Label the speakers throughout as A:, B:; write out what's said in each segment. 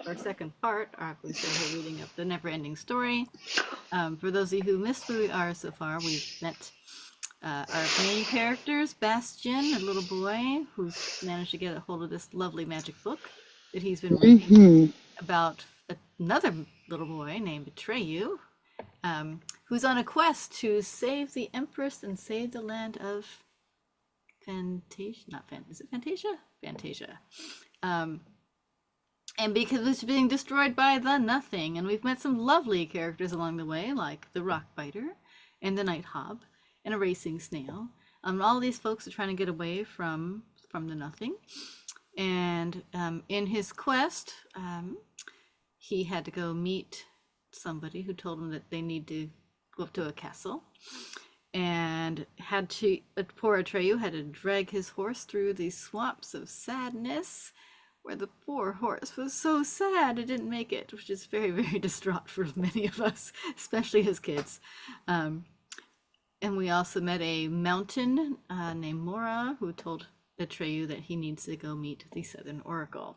A: our second part, we say her reading of the NeverEnding story. For those of you who missed where we are so far, we've met our main characters, Bastion, a little boy who's managed to get a hold of this lovely magic book that he's been reading about another little boy named Atreyu, who's on a quest to save the Empress and save the land of is it Fantasia? Fantasia. And because it's being destroyed by the Nothing, and we've met some lovely characters along the way, like the Rockbiter and the Night Hob and a racing snail. All these folks are trying to get away from the Nothing. And in his quest, he had to go meet somebody who told him that they need to go up to a castle. And poor Atreyu had to drag his horse through these swamps of sadness, where the poor horse was so sad it didn't make it, which is very, very distraught for many of us, especially as kids. And we also met a mountain named Mora, who told Atreyu that he needs to go meet the Southern Oracle.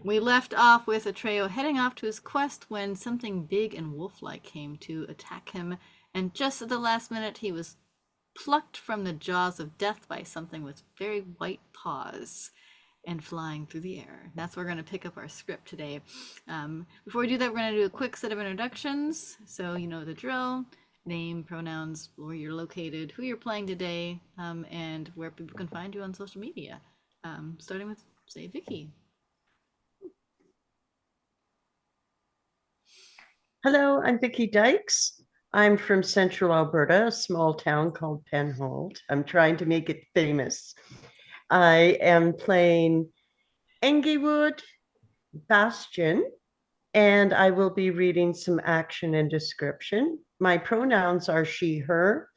A: We left off with Atreyu heading off to his quest when something big and wolf-like came to attack him, and just at the last minute he was plucked from the jaws of death by something with very white paws and flying through the air. That's where we're going to pick up our script today. Before we do that, we're going to do a quick set of introductions, so you know the drill. Name, pronouns, where you're located, who you're playing today, and where people can find you on social media. Starting with, say, Vicky.
B: Hello, I'm Vicky Dykes. I'm from Central Alberta, a small town called Penhold. I'm trying to make it famous. I am playing Englewood Bastion, and I will be reading some action and description. My pronouns are she, her.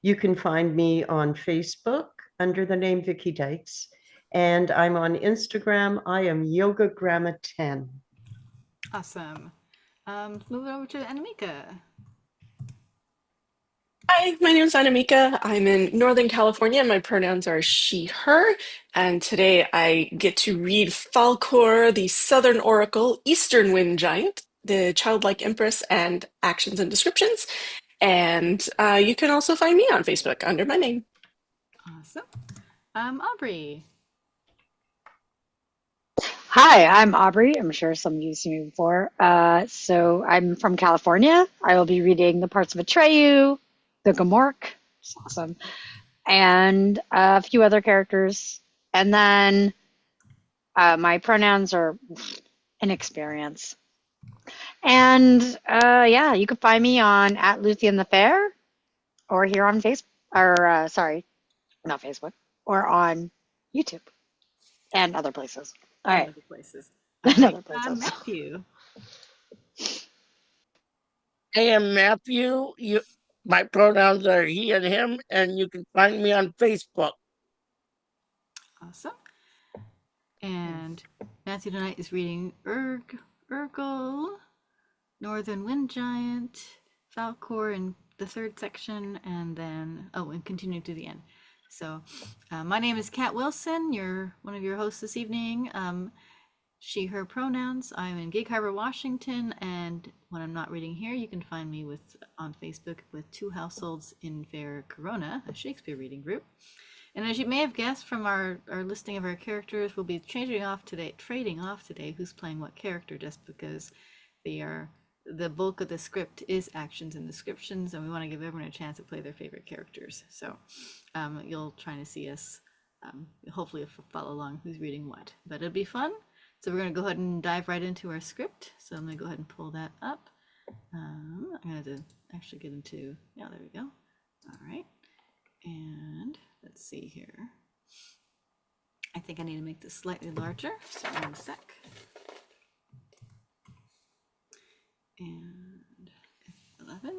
B: You can find me on Facebook under the name Vicky Dykes, and I'm on Instagram. I am YogaGramma10.
A: Awesome. Move it over to Anamika.
C: Hi, my name is Anamika. I'm in Northern California, and my pronouns are she, her. And today I get to read Falkor, the Southern Oracle, Eastern Wind Giant, the Childlike Empress, and actions and descriptions. And you can also find me on Facebook under my name.
A: Awesome. Aubrey.
D: Hi, I'm Aubrey. I'm sure some of you have seen me before. So I'm from California. I will be reading the parts of Atreyu, the Gamork, it's awesome, and a few other characters. And then my pronouns are inexperience. And yeah, you can find me on @Luthien the Fair, or here on Facebook, or sorry, not Facebook, or on YouTube and other places. All right.
A: Other places.
D: Other places.
A: Matthew.
E: I am Matthew. My pronouns are he and him, and you can find me on Facebook.
A: Awesome. And Matthew tonight is reading Urgle, Northern Wind Giant, Falkor in the third section, and then, and continuing to the end. So my name is Kat Wilson. You're one of your hosts this evening. She, her pronouns. I'm in Gig Harbor, Washington, and when I'm not reading here, you can find me on Facebook with Two Households in Fair Corona, a Shakespeare reading group. And as you may have guessed from our listing of our characters, we'll be trading off today who's playing what character, just because the bulk of the script is actions and descriptions, and we want to give everyone a chance to play their favorite characters. So you'll try to see us, hopefully follow along who's reading what, but it'll be fun. So we're going to go ahead and dive right into our script. So I'm going to go ahead and pull that up. I'm going to actually get into, yeah, there we go. All right. And let's see here. I think I need to make this slightly larger. So 1 sec. And F11.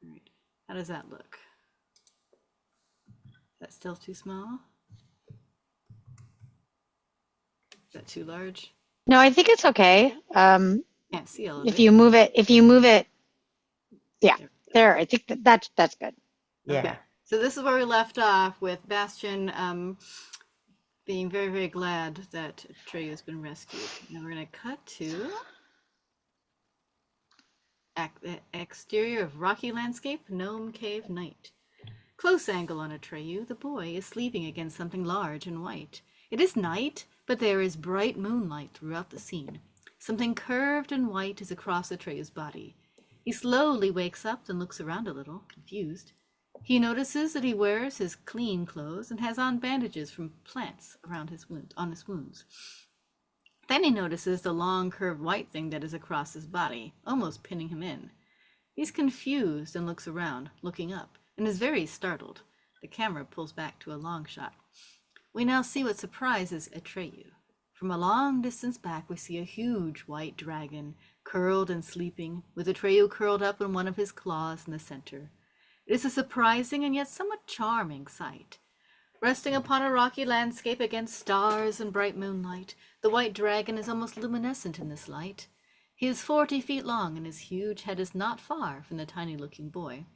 A: All right. How does that look? Is that still too small? Is that too large?
D: No, I think it's okay.
A: Can't see all of
D: If
A: it.
D: you move it, yeah, there. I think that's good.
B: Yeah.
A: Okay. So this is where we left off with Bastion being very, very glad that Atreyu has been rescued. Now we're going to cut to exterior of rocky landscape, gnome cave, night. Close angle on Atreyu. The boy is sleeping against something large and white. It is night, but there is bright moonlight throughout the scene. Something curved and white is across Atreyu's body. He slowly wakes up and looks around a little, confused. He notices that he wears his clean clothes and has on bandages from plants around his wounds. Then he notices the long curved white thing that is across his body, almost pinning him in. He's confused and looks around, looking up, and is very startled. The camera pulls back to a long shot. We now see what surprises Atreyu. From a long distance back, we see a huge white dragon, curled and sleeping, with Atreyu curled up in one of his claws in the center. It is a surprising and yet somewhat charming sight. Resting upon a rocky landscape against stars and bright moonlight, the white dragon is almost luminescent in this light. He is 40 feet long, and his huge head is not far from the tiny-looking boy.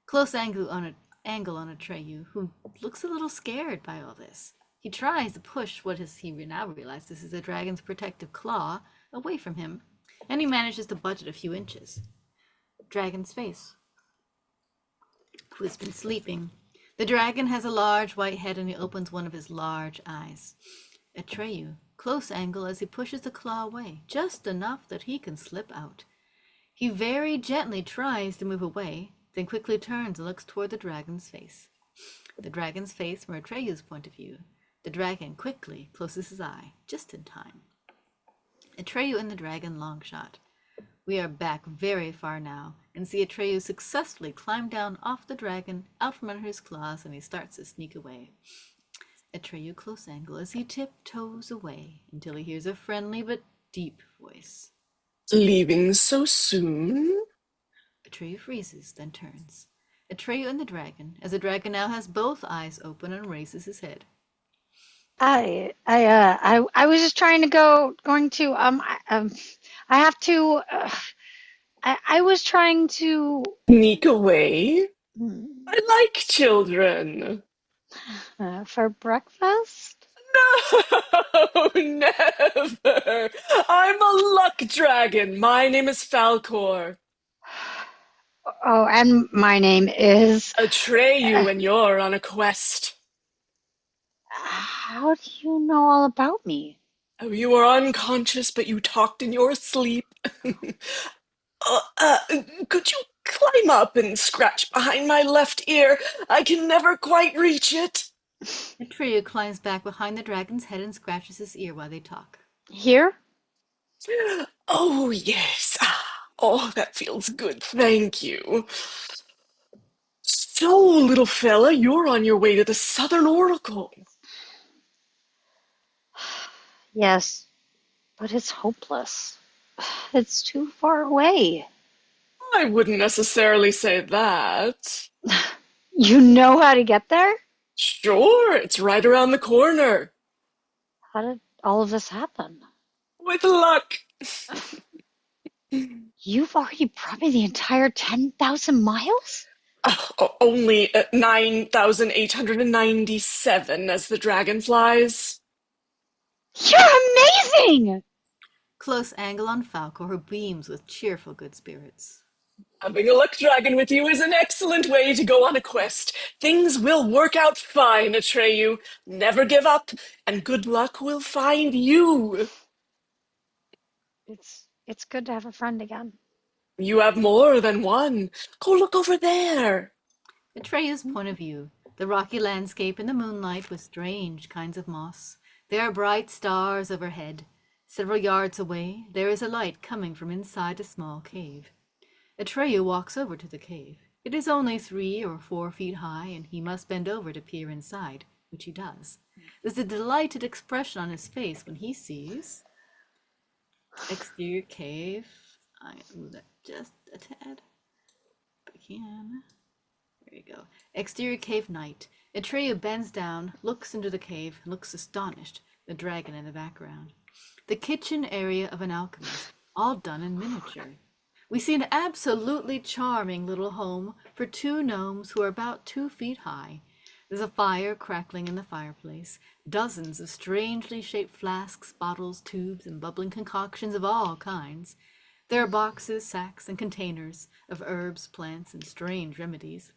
A: Close angle on Atreyu, who looks a little scared by all this. He tries to push he now realizes this is a dragon's protective claw away from him, and he manages to budge it a few inches. Dragon's face, who has been sleeping. The dragon has a large white head, and he opens one of his large eyes. Atreyu, close angle as he pushes the claw away, just enough that he can slip out. He very gently tries to move away, then quickly turns and looks toward the dragon's face. The dragon's face from Atreyu's point of view. The dragon quickly closes his eye, just in time. Atreyu and the dragon long shot. We are back very far now, and see Atreyu successfully climb down off the dragon, out from under his claws, and he starts to sneak away. Atreyu close angle as he tiptoes away until he hears a friendly but deep voice.
C: Leaving so soon?
A: Atreyu freezes, then turns. Atreyu and the dragon, as the dragon now has both eyes open and raises his head.
D: I was just trying to I have to, I was trying to,
C: Sneak away? I like children.
D: for breakfast?
C: No, never. I'm a luck dragon. My name is Falcor.
D: Oh, and my name is,
C: Atreyu when you're on a quest.
D: how do you know all about me?
C: Oh, you were unconscious, but you talked in your sleep. uh, could you climb up and scratch behind my left ear? I can never quite reach it.
A: Atreyu climbs back behind the dragon's head and scratches his ear while they talk.
D: Here?
C: Oh, yes. Oh, that feels good. Thank you. So, little fella, you're on your way to the Southern Oracle.
D: Yes, but it's hopeless. It's too far away.
C: I wouldn't necessarily say that.
D: You know how to get there?
C: Sure, it's right around the corner.
D: How did all of this happen?
C: With luck.
D: You've already brought me the entire 10,000 miles?
C: Only 9,897 as the dragon flies.
D: You're amazing!
A: Close angle on Falcor, who beams with cheerful good spirits.
C: Having a luck dragon with you is an excellent way to go on a quest. Things will work out fine, Atreyu. Never give up, and good luck will find you.
D: It's good to have a friend again.
C: You have more than one. Go look over there.
A: Atreyu's point of view. The rocky landscape in the moonlight with strange kinds of moss. There are bright stars overhead. Several yards away, there is a light coming from inside a small cave. Atreyu walks over to the cave. It is only 3 or 4 feet high, and he must bend over to peer inside, which he does. There's a delighted expression on his face when he sees exterior cave. I'm going to move that just a tad, if I can. There you go. Exterior cave night. Atreyu bends down, looks into the cave, and looks astonished, the dragon in the background. The kitchen area of an alchemist, all done in miniature. We see an absolutely charming little home for 2 gnomes who are about 2 feet high. There's a fire crackling in the fireplace, dozens of strangely shaped flasks, bottles, tubes, and bubbling concoctions of all kinds. There are boxes, sacks, and containers of herbs, plants, and strange remedies.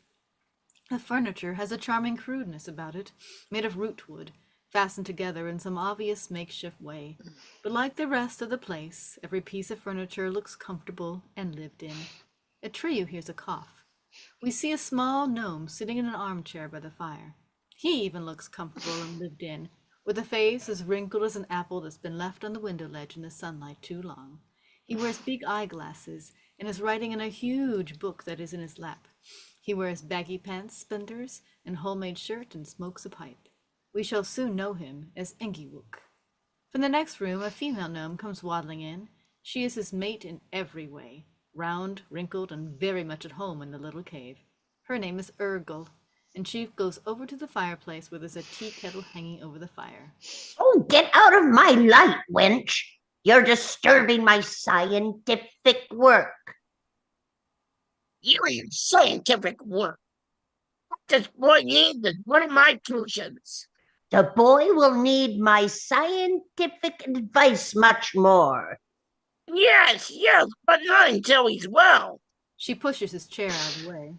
A: The furniture has a charming crudeness about it, made of rootwood, fastened together in some obvious makeshift way. But like the rest of the place, every piece of furniture looks comfortable and lived in. Atreyu hears a cough. We see a small gnome sitting in an armchair by the fire. He even looks comfortable and lived in, with a face as wrinkled as an apple that's been left on the window ledge in the sunlight too long. He wears big eyeglasses and is writing in a huge book that is in his lap. He wears baggy pants, suspenders, and homemade shirt, and smokes a pipe. We shall soon know him as Engiwook. From the next room, a female gnome comes waddling in. She is his mate in every way, round, wrinkled, and very much at home in the little cave. Her name is Urgle, and she goes over to the fireplace where there's a tea kettle hanging over the fire.
F: Oh, get out of my light, wench. You're disturbing my scientific work.
E: You and scientific work. What does boy need is one of my tuitions.
F: The boy will need my scientific advice much more.
E: Yes, but not until he's well.
A: She pushes his chair out of the way.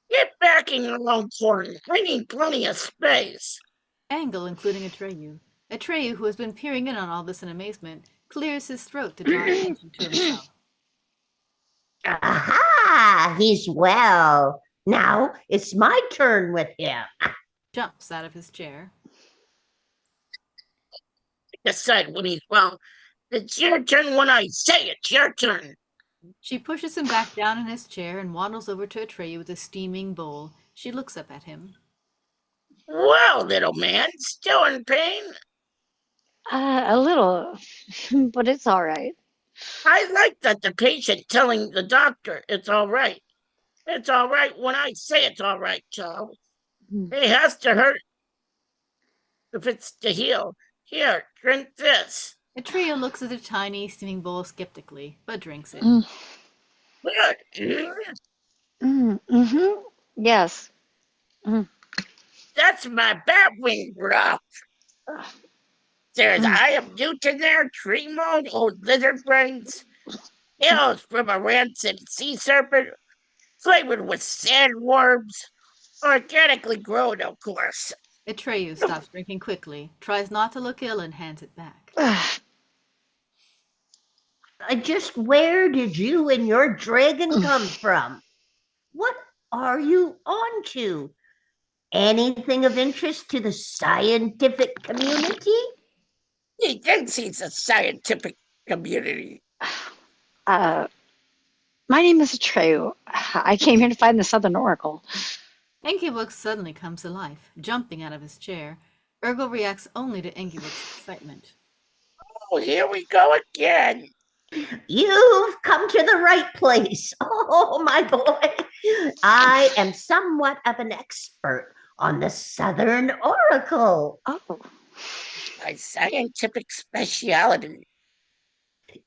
E: Get back in your own corner. I need plenty of space.
A: Angle, including Atreyu, who has been peering in on all this in amazement, clears his throat to draw attention to himself.
F: Aha! He's well. Now it's my turn with him.
A: Jumps out of his chair.
E: Decide when he's well. It's your turn when I say it's your turn.
A: She pushes him back down in his chair and waddles over to Atreyu with a steaming bowl. She looks up at him.
E: Well, little man, still in pain?
D: A little, but it's all right.
E: I like that the patient telling the doctor it's all right. It's all right when I say it's all right, child. It has to hurt if it's to heal. Here, drink this.
A: Atreyu looks at the tiny, steaming bowl skeptically, but drinks it.
E: Good.
D: Mm-hmm. Yes.
E: That's my batwing broth. There's eye of Newton there, tree mold, old lizard brains, scales from a rancid sea serpent, flavored with sandworms, organically grown, of course.
A: Atreyu stops drinking quickly, tries not to look ill, and hands it back.
F: Just where did you and your dragon come from? What are you on to? Anything of interest to the scientific community?
E: He thinks he's a scientific community.
D: My name is Atreyu. I came here to find the Southern Oracle.
A: Engiwook suddenly comes to life, jumping out of his chair. Urgle reacts only to Engiwook's excitement.
E: Oh, here we go again.
F: You've come to the right place. Oh, my boy. I am somewhat of an expert on the Southern Oracle.
D: Oh.
E: My scientific speciality.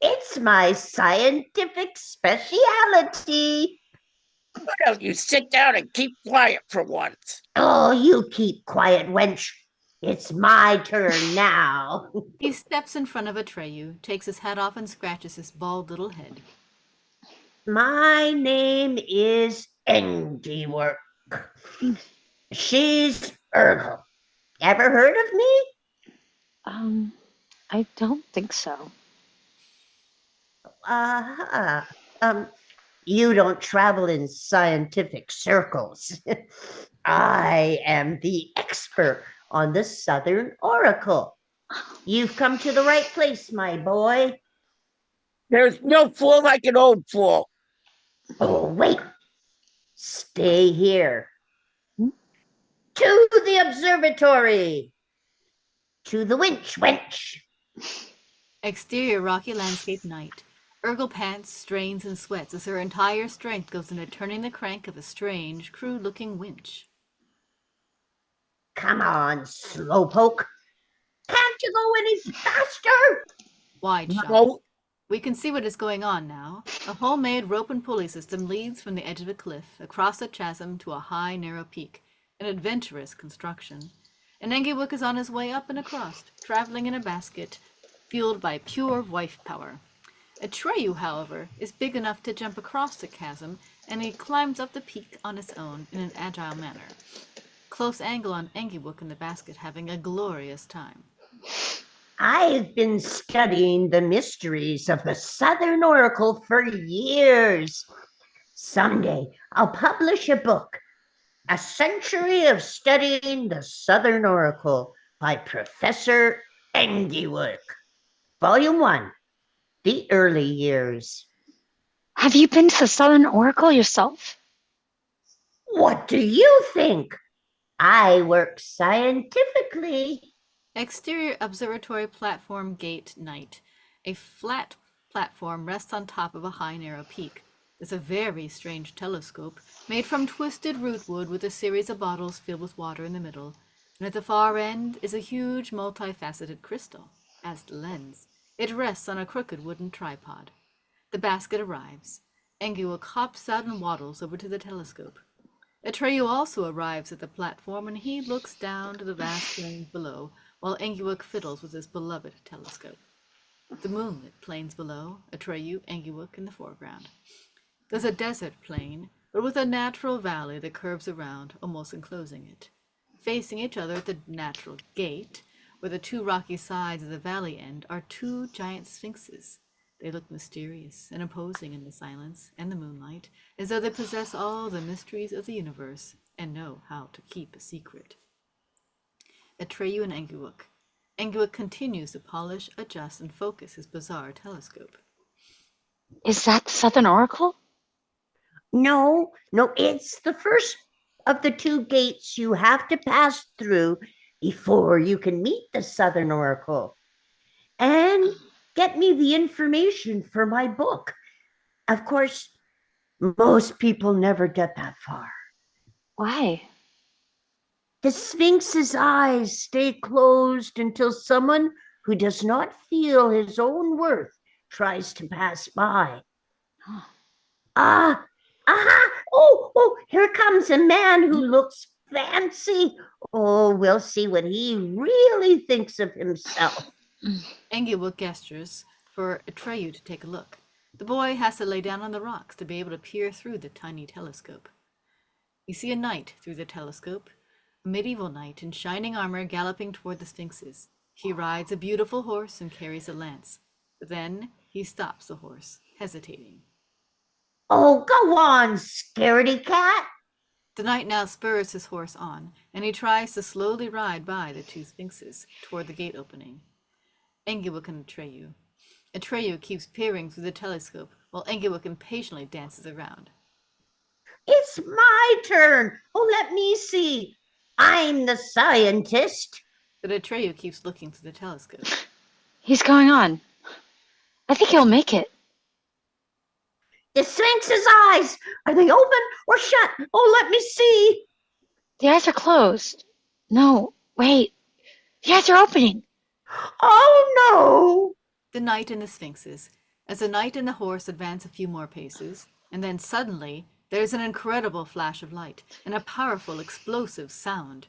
F: It's my scientific speciality.
E: Why don't you sit down and keep quiet for once?
F: Oh, you keep quiet, wench. It's my turn now.
A: He steps in front of Atreyu, takes his hat off, and scratches his bald little head.
F: My name is Engiwork. She's Urgle. Ever heard of me?
D: I don't think so.
F: You don't travel in scientific circles. I am the expert on the Southern Oracle. You've come to the right place, my boy.
E: There's no fool like an old fool.
F: Oh, wait. Stay here. To the observatory. To the winch, wench.
A: Exterior rocky landscape night. Urgle pants, strains, and sweats as her entire strength goes into turning the crank of a strange, crude-looking winch.
F: Come on, slowpoke. Can't you go any faster?
A: Wide shot.
E: No.
A: We can see what is going on now. A homemade rope and pulley system leads from the edge of a cliff, across a chasm to a high, narrow peak. an adventurous construction, and Engelwick is on his way up and across, traveling in a basket, fueled by pure wife power. Atreyu, however, is big enough to jump across the chasm, and he climbs up the peak on his own in an agile manner. Close angle on Engelwick in the basket, having a glorious time.
F: I've been studying the mysteries of the Southern Oracle for years. Someday I'll publish a book, A Century of Studying the Southern Oracle by Professor Engelwick. Volume 1, The Early Years.
D: Have you been to the Southern Oracle yourself?
F: What do you think? I work scientifically.
A: Exterior observatory platform gate night. A flat platform rests on top of a high narrow peak. There's a very strange telescope made from twisted rootwood with a series of bottles filled with water in the middle, and at the far end is a huge multifaceted crystal as the lens. It rests on a crooked wooden tripod. The basket arrives. Engelwick hops out and waddles over to the telescope. Atreyu also arrives at the platform, and he looks down to the vast plains below, while Engelwick fiddles with his beloved telescope. The moonlit plains below, Atreyu, Engelwick in the foreground. There's a desert plain, but with a natural valley that curves around, almost enclosing it. Facing each other at the natural gate, where the two rocky sides of the valley end, are two giant sphinxes. They look mysterious and imposing in the silence and the moonlight, as though they possess all the mysteries of the universe and know how to keep a secret. Atreyu and Engelwick. Engelwick continues to polish, adjust, and focus his bizarre telescope.
D: Is that the Southern Oracle?
F: No, it's the first of the two gates you have to pass through before you can meet the Southern Oracle. And get me the information for my book. Of course, most people never get that far.
D: Why?
F: The Sphinx's eyes stay closed until someone who does not feel his own worth tries to pass by. Aha! Oh, here comes a man who looks fancy. Oh, we'll see what he really thinks of himself.
A: Engelwick gestures for Atreyu to take a look. The boy has to lay down on the rocks to be able to peer through the tiny telescope. You see a knight through the telescope, a medieval knight in shining armor galloping toward the sphinxes. He rides a beautiful horse and carries a lance. But then he stops the horse, hesitating.
F: Oh, go on, scaredy cat.
A: The knight now spurs his horse on, and he tries to slowly ride by the two sphinxes toward the gate opening. Engelwick and Atreyu. Atreyu keeps peering through the telescope, while Engelwick impatiently dances around.
F: It's my turn. Oh, let me see. I'm the scientist.
A: But Atreyu keeps looking through the telescope.
D: He's going on. I think he'll make it.
F: The Sphinx's eyes, are they open or shut? Oh, let me see.
D: The eyes are closed. No, wait. The eyes are opening.
F: Oh, no.
A: The knight and the sphinxes. As the knight and the horse advance a few more paces, and then suddenly there's an incredible flash of light and a powerful explosive sound.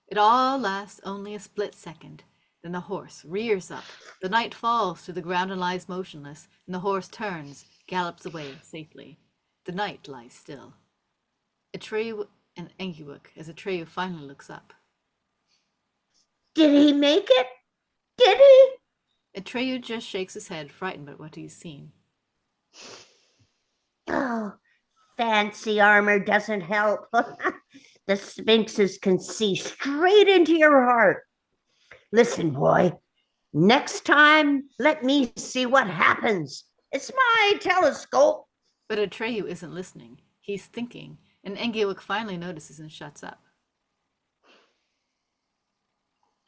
A: It all lasts only a split second. Then the horse rears up. The knight falls to the ground and lies motionless, and the horse turns, gallops away safely. The knight lies still. Atreyu and Engelwick, as Atreyu finally looks up.
F: Did he make it? Did he?
A: Atreyu just shakes his head, frightened by what he's seen.
F: Oh, fancy armor doesn't help. The Sphinxes can see straight into your heart. Listen, boy, next time, let me see what happens. It's my telescope.
A: But Atreyu isn't listening. He's thinking, and Engelwick finally notices and shuts up.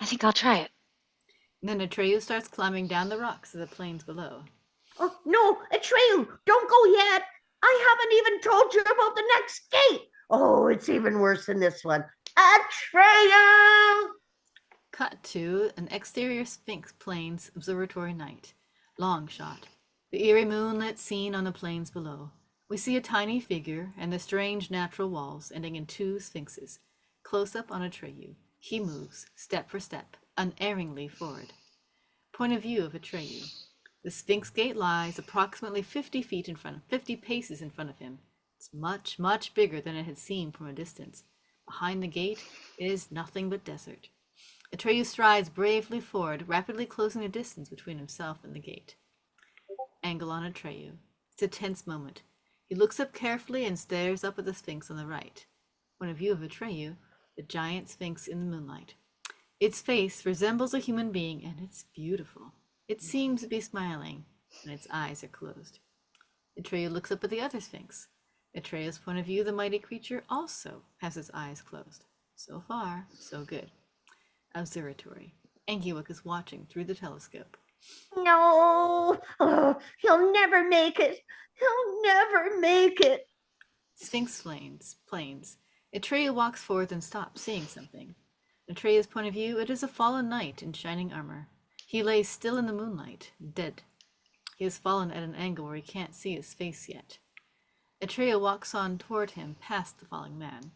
D: I think I'll try it.
A: And then Atreyu starts climbing down the rocks of the plains below.
F: Oh, no, Atreyu, don't go yet. I haven't even told you about the next gate. Oh, it's even worse than this one. Atreyu!
A: Cut to an exterior Sphinx Plains observatory night. Long shot. The eerie moonlit scene on the plains below. We see a tiny figure and the strange natural walls ending in two sphinxes. Close up on Atreyu. He moves, step for step, unerringly forward. Point of view of Atreyu. The Sphinx gate lies approximately 50 paces in front of him. It's much, much bigger than it had seemed from a distance. Behind the gate is nothing but desert. Atreyu strides bravely forward, rapidly closing the distance between himself and the gate. Angle on Atreyu. It's a tense moment. He looks up carefully and stares up at the Sphinx on the right. Point of view of Atreyu, the giant Sphinx in the moonlight. Its face resembles a human being, and it's beautiful. It seems to be smiling, and its eyes are closed. Atreyu looks up at the other Sphinx. Atreyu's point of view, the mighty creature, also has its eyes closed. So far, so good. Observatory. Enkiwuk is watching through the telescope.
F: No, he'll never make it. He'll never make it.
A: Sphinx planes. Atreyu walks forth and stops, seeing something. Atreyu's point of view, it is a fallen knight in shining armor. He lays still in the moonlight, dead. He has fallen at an angle where he can't see his face yet. Atreyu walks on toward him, past the falling man.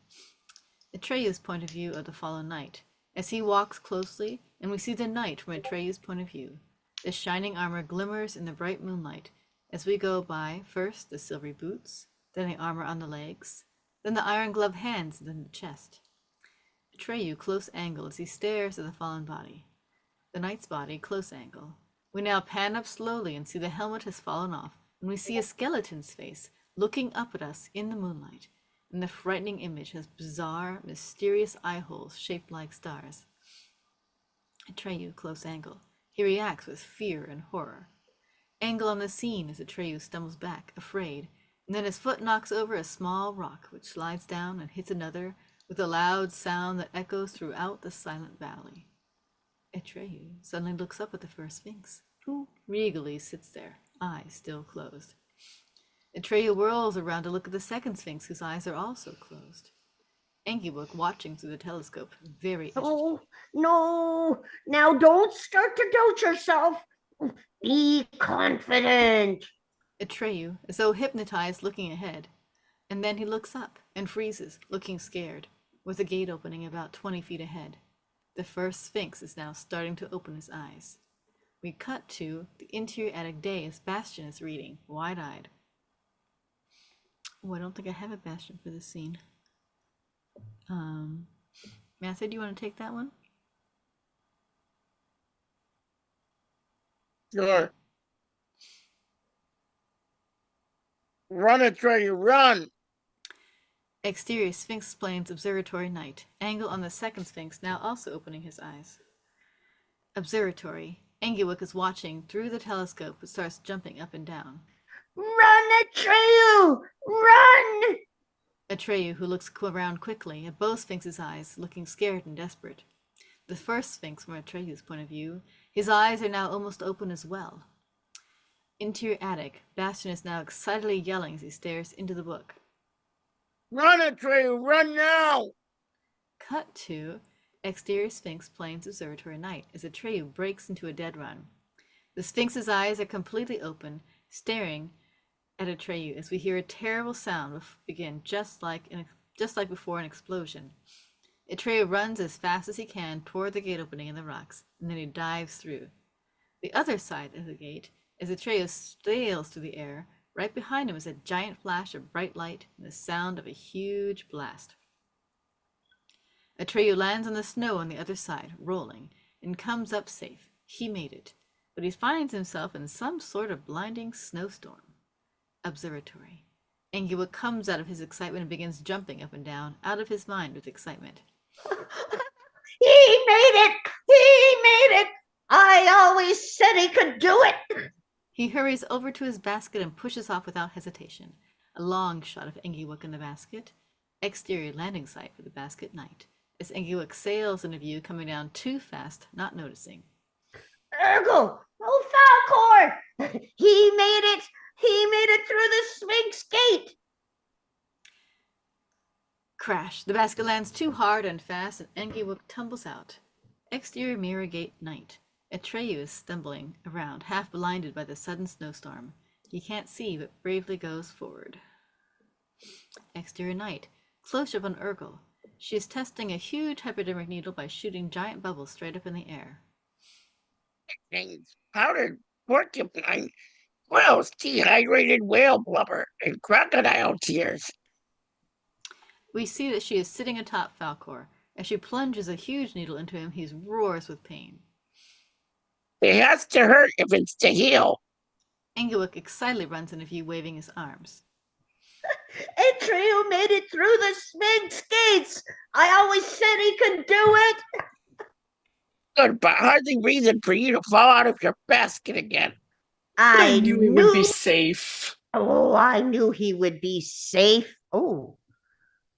A: Atreyu's point of view of the fallen knight. As he walks closely, and we see the knight from Atreyu's point of view. The shining armor glimmers in the bright moonlight as we go by first the silvery boots, then the armor on the legs, then the iron gloved hands, and then the chest. Atreyu close angle as he stares at the fallen body. The knight's body close angle. We now pan up slowly and see the helmet has fallen off, and we see a skeleton's face looking up at us in the moonlight, and the frightening image has bizarre, mysterious eye holes shaped like stars. Atreyu close angle. He reacts with fear and horror. Angle on the scene as Atreyu stumbles back, afraid, and then his foot knocks over a small rock, which slides down and hits another with a loud sound that echoes throughout the silent valley. Atreyu suddenly looks up at the first Sphinx, who regally sits there, eyes still closed. Atreyu whirls around to look at the second Sphinx, whose eyes are also closed. Enkiwuk watching through the telescope, very agitated.
F: Oh, no. Now don't start to doubt yourself. Be confident.
A: Atreyu, as though hypnotized, looking ahead. And then he looks up and freezes, looking scared, with a gate opening about 20 feet ahead. The first Sphinx is now starting to open his eyes. We cut to the interior attic day as Bastion is reading, wide-eyed. Oh, I don't think I have a Bastion for this scene. Matthew, do you want to take that one?
E: Sure. Run, Atreyu, run!
A: Exterior Sphinx plains observatory night. Angle on the second Sphinx, now also opening his eyes. Observatory. Enkiwuk is watching through the telescope and starts jumping up and down.
F: Run, Atreyu! Run!
A: Atreyu, who looks around quickly at both Sphinx's eyes, looking scared and desperate. The first Sphinx, from Atreyu's point of view, his eyes are now almost open as well. Interior attic. Bastion is now excitedly yelling as he stares into the book.
E: Run, Atreyu, run now!
A: Cut to exterior Sphinx plains observatory night as Atreyu breaks into a dead run. The Sphinx's eyes are completely open, staring at Atreyu as we hear a terrible sound begin, just like before an explosion. Atreyu runs as fast as he can toward the gate opening in the rocks, and then he dives through. The other side of the gate, as Atreyu sails through the air, right behind him is a giant flash of bright light and the sound of a huge blast. Atreyu lands on the snow on the other side, rolling, and comes up safe. He made it, but he finds himself in some sort of blinding snowstorm. Observatory. Enkiwuk comes out of his excitement and begins jumping up and down, out of his mind with excitement.
F: He made it! He made it! I always said he could do it!
A: He hurries over to his basket and pushes off without hesitation. A long shot of Enkiwuk in the basket. Exterior landing site for the basket night, as Enkiwuk sails into view, coming down too fast, not noticing.
F: Ergo! Oh, Falcor! He made it! He made it through the Sphinx gate!
A: Crash! The basket lands too hard and fast, and Enkiwuk tumbles out. Exterior mirror gate night. Atreyu is stumbling around, half blinded by the sudden snowstorm. He can't see, but bravely goes forward. Exterior night. Close up on Urkel. She is testing a huge hypodermic needle by shooting giant bubbles straight up in the air.
E: Things, powdered porcupine, quills, dehydrated whale blubber, and crocodile tears.
A: We see that she is sitting atop Falcor. As she plunges a huge needle into him, he roars with pain.
E: It has to hurt if it's to heal.
A: Engelwick excitedly runs in a view, waving his arms.
F: Atreyu made it through the Sphinx gates. I always said he could do it.
E: Good, but hardly reason for you to fall out of your basket again.
C: I
F: I
C: knew he would be
F: knew.
C: safe.
F: Oh, I knew he would be safe. Oh,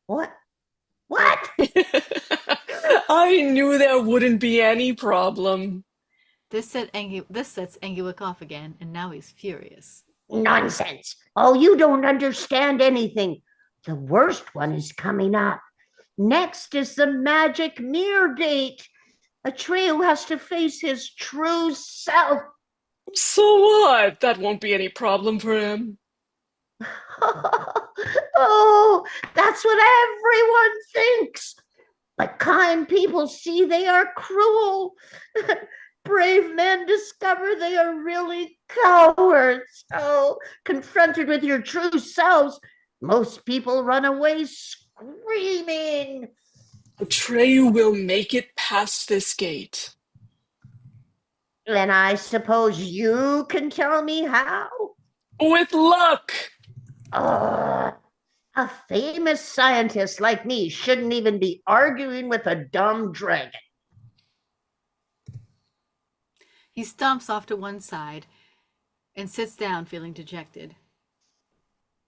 F: what? What?
C: I knew there wouldn't be any problem.
A: This sets Engelwick off again, and now he's furious.
F: Nonsense. Oh, you don't understand anything. The worst one is coming up. Next is the magic mirror gate. Atreyu has to face his true self.
C: So what? That won't be any problem for him.
F: Oh, that's what everyone thinks. But kind people see they are cruel. Brave men discover they are really cowards. Oh, confronted with your true selves, most people run away screaming.
C: Atreyu will make it past this gate.
F: And I suppose you can tell me how?
C: With luck!
F: A famous scientist like me shouldn't even be arguing with a dumb dragon.
A: He stomps off to one side and sits down, feeling dejected.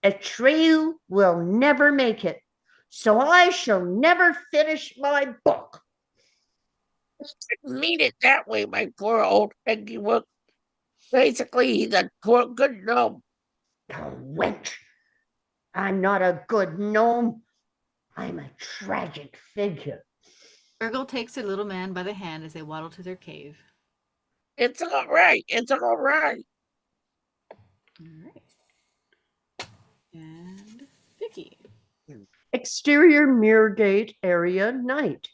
F: Atreyu will never make it, so I shall never finish my book.
E: I didn't mean it that way, my poor old Engelwick. Basically, he's a poor good gnome.
F: Oh, wench. I'm not a good gnome. I'm a tragic figure.
A: Urgle takes the little man by the hand as they waddle to their cave.
E: It's all right. It's all right.
A: All right. And Vicky.
B: Exterior mirror gate area night.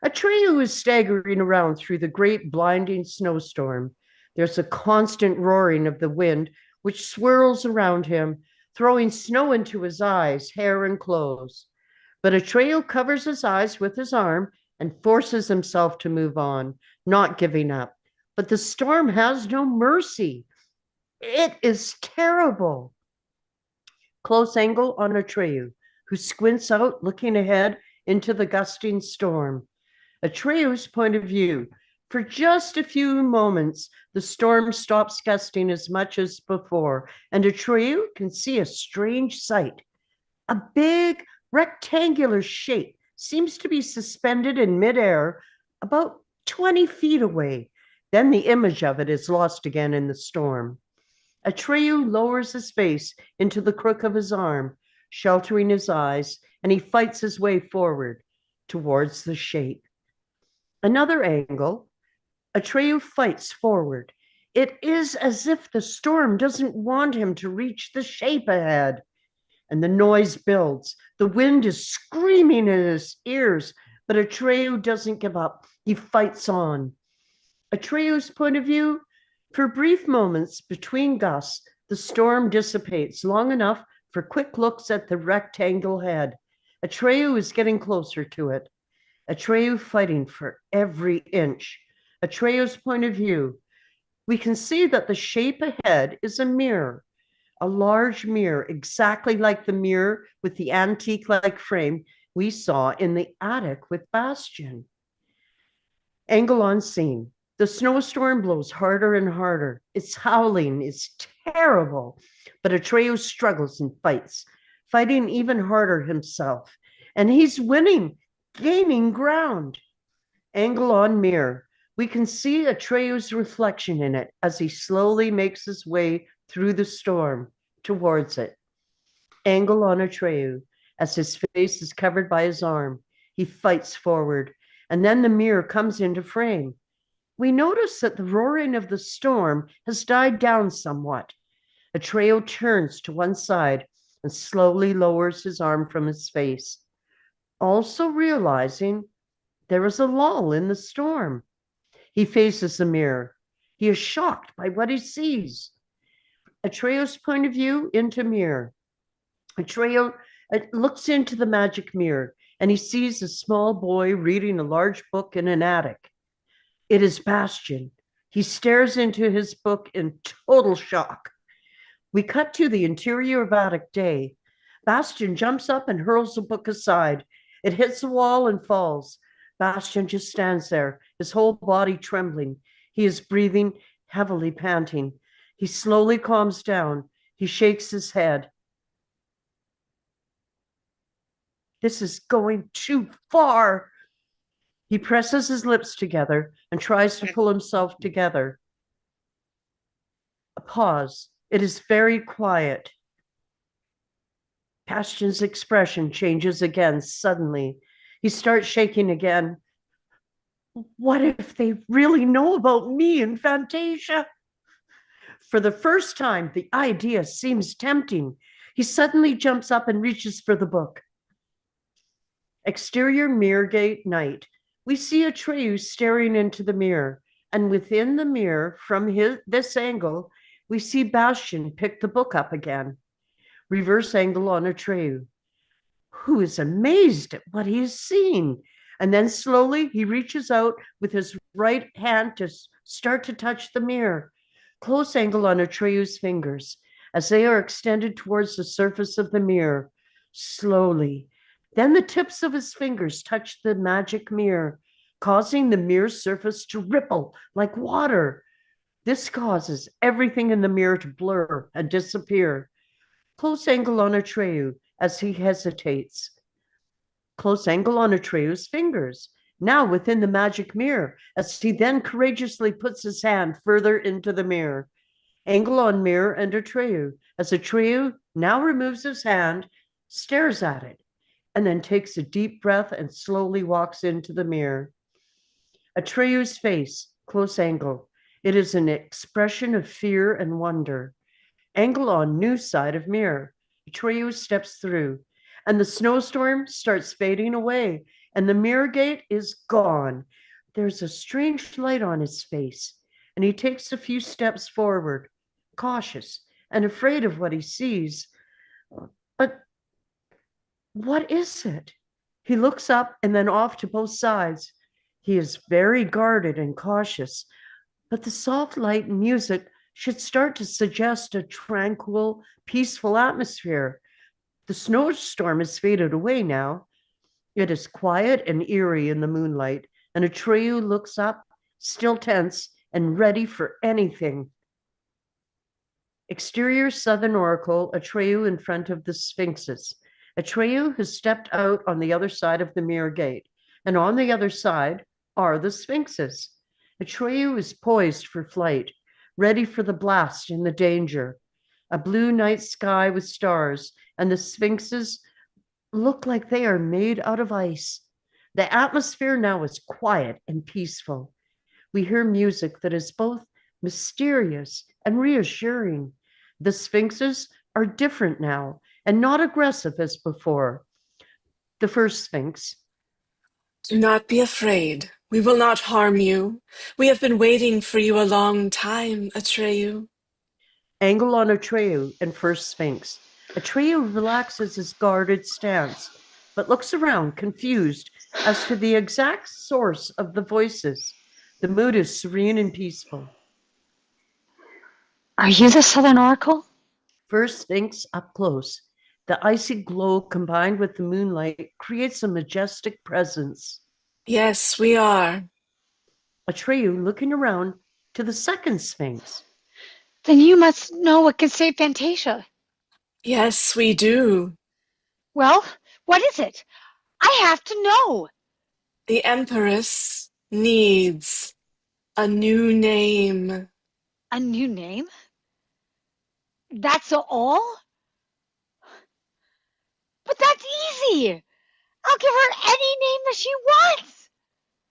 B: Atreyu is staggering around through the great blinding snowstorm. There's a constant roaring of the wind, which swirls around him, throwing snow into his eyes, hair, and clothes. But Atreyu covers his eyes with his arm and forces himself to move on, not giving up. But the storm has no mercy. It is terrible. Close angle on Atreyu, who squints out, looking ahead into the gusting storm. Atreyu's point of view. For just a few moments, the storm stops gusting as much as before, and Atreyu can see a strange sight. A big rectangular shape seems to be suspended in midair about 20 feet away. Then the image of it is lost again in the storm. Atreyu lowers his face into the crook of his arm, sheltering his eyes, and he fights his way forward towards the shape. Another angle, Atreyu fights forward. It is as if the storm doesn't want him to reach the shape ahead. And the noise builds. The wind is screaming in his ears, but Atreyu doesn't give up. He fights on. Atreyu's point of view, for brief moments between gusts, the storm dissipates long enough for quick looks at the rectangle head. Atreyu is getting closer to it. Atreyu fighting for every inch. Atreyu's point of view, we can see that the shape ahead is a mirror, a large mirror, exactly like the mirror with the antique-like frame we saw in the attic with Bastian. Angle on scene. The snowstorm blows harder and harder. It's howling. It's terrible. But Atreyu struggles and fights, fighting even harder himself. And he's winning, gaining ground. Angle on mirror. We can see Atreyu's reflection in it as he slowly makes his way through the storm towards it. Angle on Atreyu as his face is covered by his arm. He fights forward, and then the mirror comes into frame. We notice that the roaring of the storm has died down somewhat. Atreyu turns to one side and slowly lowers his arm from his face. Also realizing there is a lull in the storm. He faces the mirror. He is shocked by what he sees. Atreus' point of view into mirror. Atreus looks into the magic mirror and he sees a small boy reading a large book in an attic. It is Bastian. He stares into his book in total shock. We cut to the interior of Attic Day. Bastian jumps up and hurls the book aside. It hits the wall and falls. Bastian just stands there, his whole body trembling. He is breathing heavily, panting. He slowly calms down. He shakes his head. This is going too far. He presses his lips together and tries to pull himself together. A pause. It is very quiet. Bastian's expression changes again suddenly. He starts shaking again. What if they really know about me and Fantasia? For the first time, the idea seems tempting. He suddenly jumps up and reaches for the book. Exterior mirror gate night. We see Atreus staring into the mirror, and within the mirror, from this angle, we see Bastian pick the book up again. Reverse angle on Atreus, who is amazed at what he is seeing. And then slowly he reaches out with his right hand to start to touch the mirror. Close angle on Atreus' fingers as they are extended towards the surface of the mirror. Slowly. Then the tips of his fingers touch the magic mirror, causing the mirror surface to ripple like water. This causes everything in the mirror to blur and disappear. Close angle on Atreus as he hesitates. Close angle on Atreus' fingers, now within the magic mirror, as he then courageously puts his hand further into the mirror. Angle on mirror and Atreus, as Atreus now removes his hand, stares at it, and then takes a deep breath and slowly walks into the mirror. Atreus' face, close angle. It is an expression of fear and wonder. Angle on new side of mirror. Atreus steps through, and the snowstorm starts fading away, and the mirror gate is gone. There's a strange light on his face, and he takes a few steps forward, cautious and afraid of what he sees. But what is it? He looks up and then off to both sides. He is very guarded and cautious, but the soft light and music should start to suggest a tranquil, peaceful atmosphere. The snowstorm has faded away now. It is quiet and eerie in the moonlight, and Atreus looks up, still tense and ready for anything. Exterior Southern Oracle, Atreus in front of the Sphinxes. Atreus has stepped out on the other side of the mirror gate, and on the other side are the Sphinxes. Atreus is poised for flight, ready for the blast and the danger. A blue night sky with stars, and the Sphinxes look like they are made out of ice. The atmosphere now is quiet and peaceful. We hear music that is both mysterious and reassuring. The Sphinxes are different now and not aggressive as before. The first Sphinx.
C: Do not be afraid. We will not harm you. We have been waiting for you a long time, Atreus.
B: Angle on Atreus and first Sphinx. Atreus relaxes his guarded stance, but looks around confused as to the exact source of the voices. The mood is serene and peaceful.
D: Are you the Southern Oracle?
B: First Sphinx up close. The icy glow combined with the moonlight creates a majestic presence.
C: Yes, we are.
B: Atreus looking around to the second Sphinx.
D: Then you must know what can save Fantasia.
C: Yes, we do.
D: Well, what is it? I have to know.
C: The Empress needs a new name.
D: A new name? That's all? But that's easy. I'll give her any name that she wants.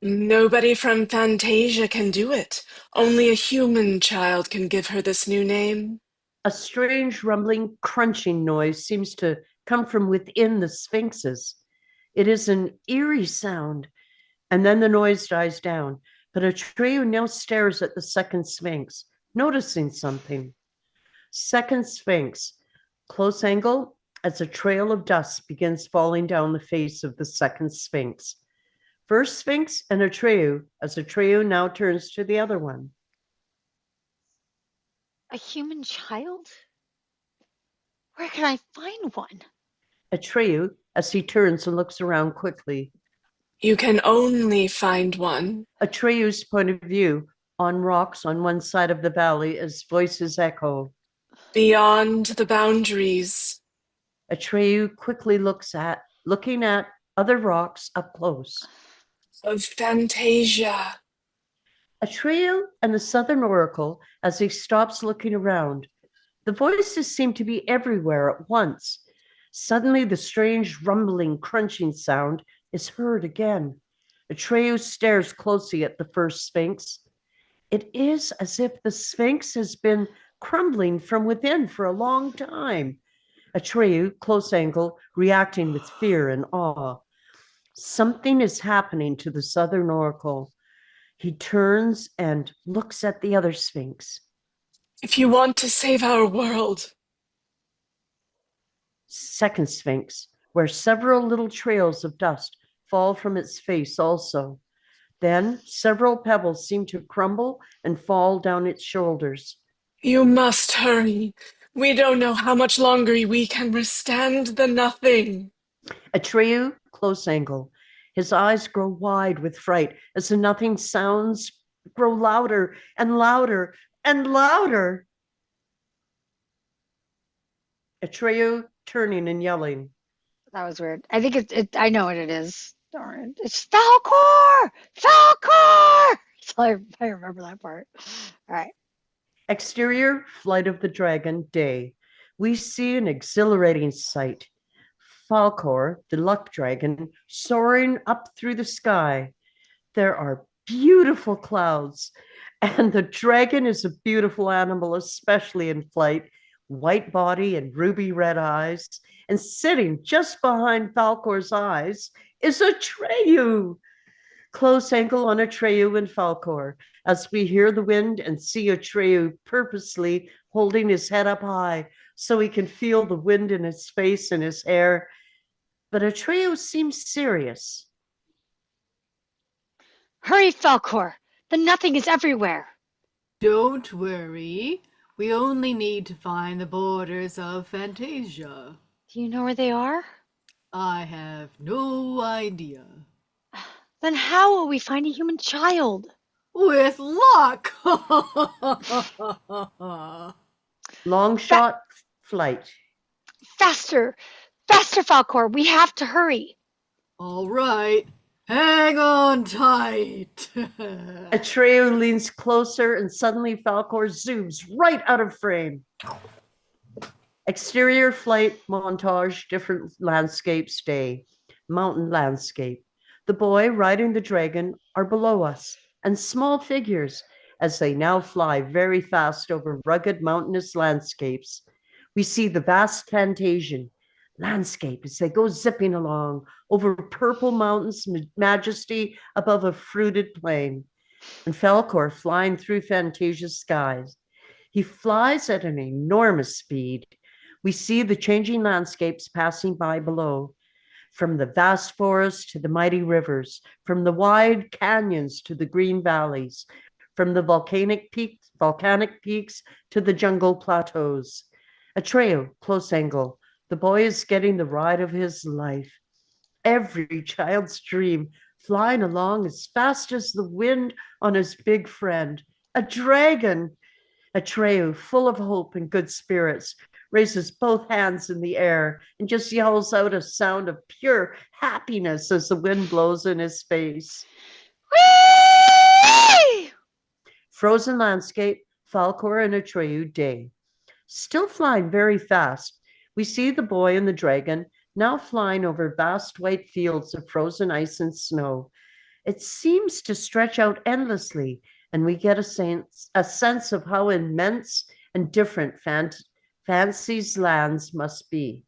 C: Nobody from Fantasia can do it. Only a human child can give her this new name.
B: A strange rumbling, crunching noise seems to come from within the Sphinxes. It is an eerie sound, and then the noise dies down. But Atreyu now stares at the second Sphinx, noticing something. Second Sphinx, close angle, as a trail of dust begins falling down the face of the second Sphinx. First Sphinx and Atreyu, as Atreyu now turns to the other one.
D: A human child? Where can I find one?
B: Atreyu, as he turns and looks around quickly.
C: You can only find one.
B: Atreyu's point of view on rocks on one side of the valley as voices echo.
C: Beyond the boundaries.
B: Atreyu quickly looking at other rocks up close.
C: Of Fantasia.
B: Atreyu and the Southern Oracle, as he stops looking around. The voices seem to be everywhere at once. Suddenly, the strange rumbling, crunching sound is heard again. Atreyu stares closely at the first Sphinx. It is as if the Sphinx has been crumbling from within for a long time. Atreyu, close angle, reacting with fear and awe. Something is happening to the Southern Oracle. He turns and looks at the other Sphinx.
C: If you want to save our world.
B: Second Sphinx, where several little trails of dust fall from its face also. Then several pebbles seem to crumble and fall down its shoulders.
C: You must hurry. We don't know how much longer we can withstand the nothing.
B: Atreyu, close angle. His eyes grow wide with fright as the nothing sounds grow louder and louder and louder. Atreyu turning and yelling.
D: That was weird. I think I know what it is. Darn it. It's Falcor! Falcor! So I remember that part. All right.
B: Exterior, Flight of the Dragon, day. We see an exhilarating sight. Falcor, the luck dragon, soaring up through the sky. There are beautiful clouds, and the dragon is a beautiful animal, especially in flight. White body and ruby red eyes, and sitting just behind Falcor's eyes is Atreyu. Close angle on Atreyu and Falcor as we hear the wind and see Atreyu purposely holding his head up high so he can feel the wind in his face and his hair. But Atreyu seems serious.
D: Hurry, Falcor! The nothing is everywhere.
A: Don't worry. We only need to find the borders of Fantasia.
D: Do you know where they are?
A: I have no idea.
D: Then how will we find a human child?
A: With luck!
B: Long shot flight.
D: Faster! Faster, Falcor! We have to hurry.
A: All right. Hang on tight.
B: Atreyu leans closer and suddenly Falcor zooms right out of frame. Exterior flight montage, different landscapes, day. Mountain landscape. The boy riding the dragon are below us, and small figures as they now fly very fast over rugged mountainous landscapes. We see the vast Fantasian landscape as they go zipping along over purple mountains, majesty above a fruited plain, and Falcor flying through Fantasia's skies. He flies at an enormous speed. We see the changing landscapes passing by below, from the vast forests to the mighty rivers, from the wide canyons to the green valleys, from the volcanic peaks to the jungle plateaus. Atreyu, close angle. The boy is getting the ride of his life. Every child's dream, flying along as fast as the wind on his big friend, a dragon. Atreyu, full of hope and good spirits, raises both hands in the air and just yells out a sound of pure happiness as the wind blows in his face.
D: Whee!
B: Frozen landscape, Falcor and Atreyu, day. Still flying very fast, we see the boy and the dragon now flying over vast white fields of frozen ice and snow. It seems to stretch out endlessly, and we get a sense of how immense and different Fantasy's lands must be.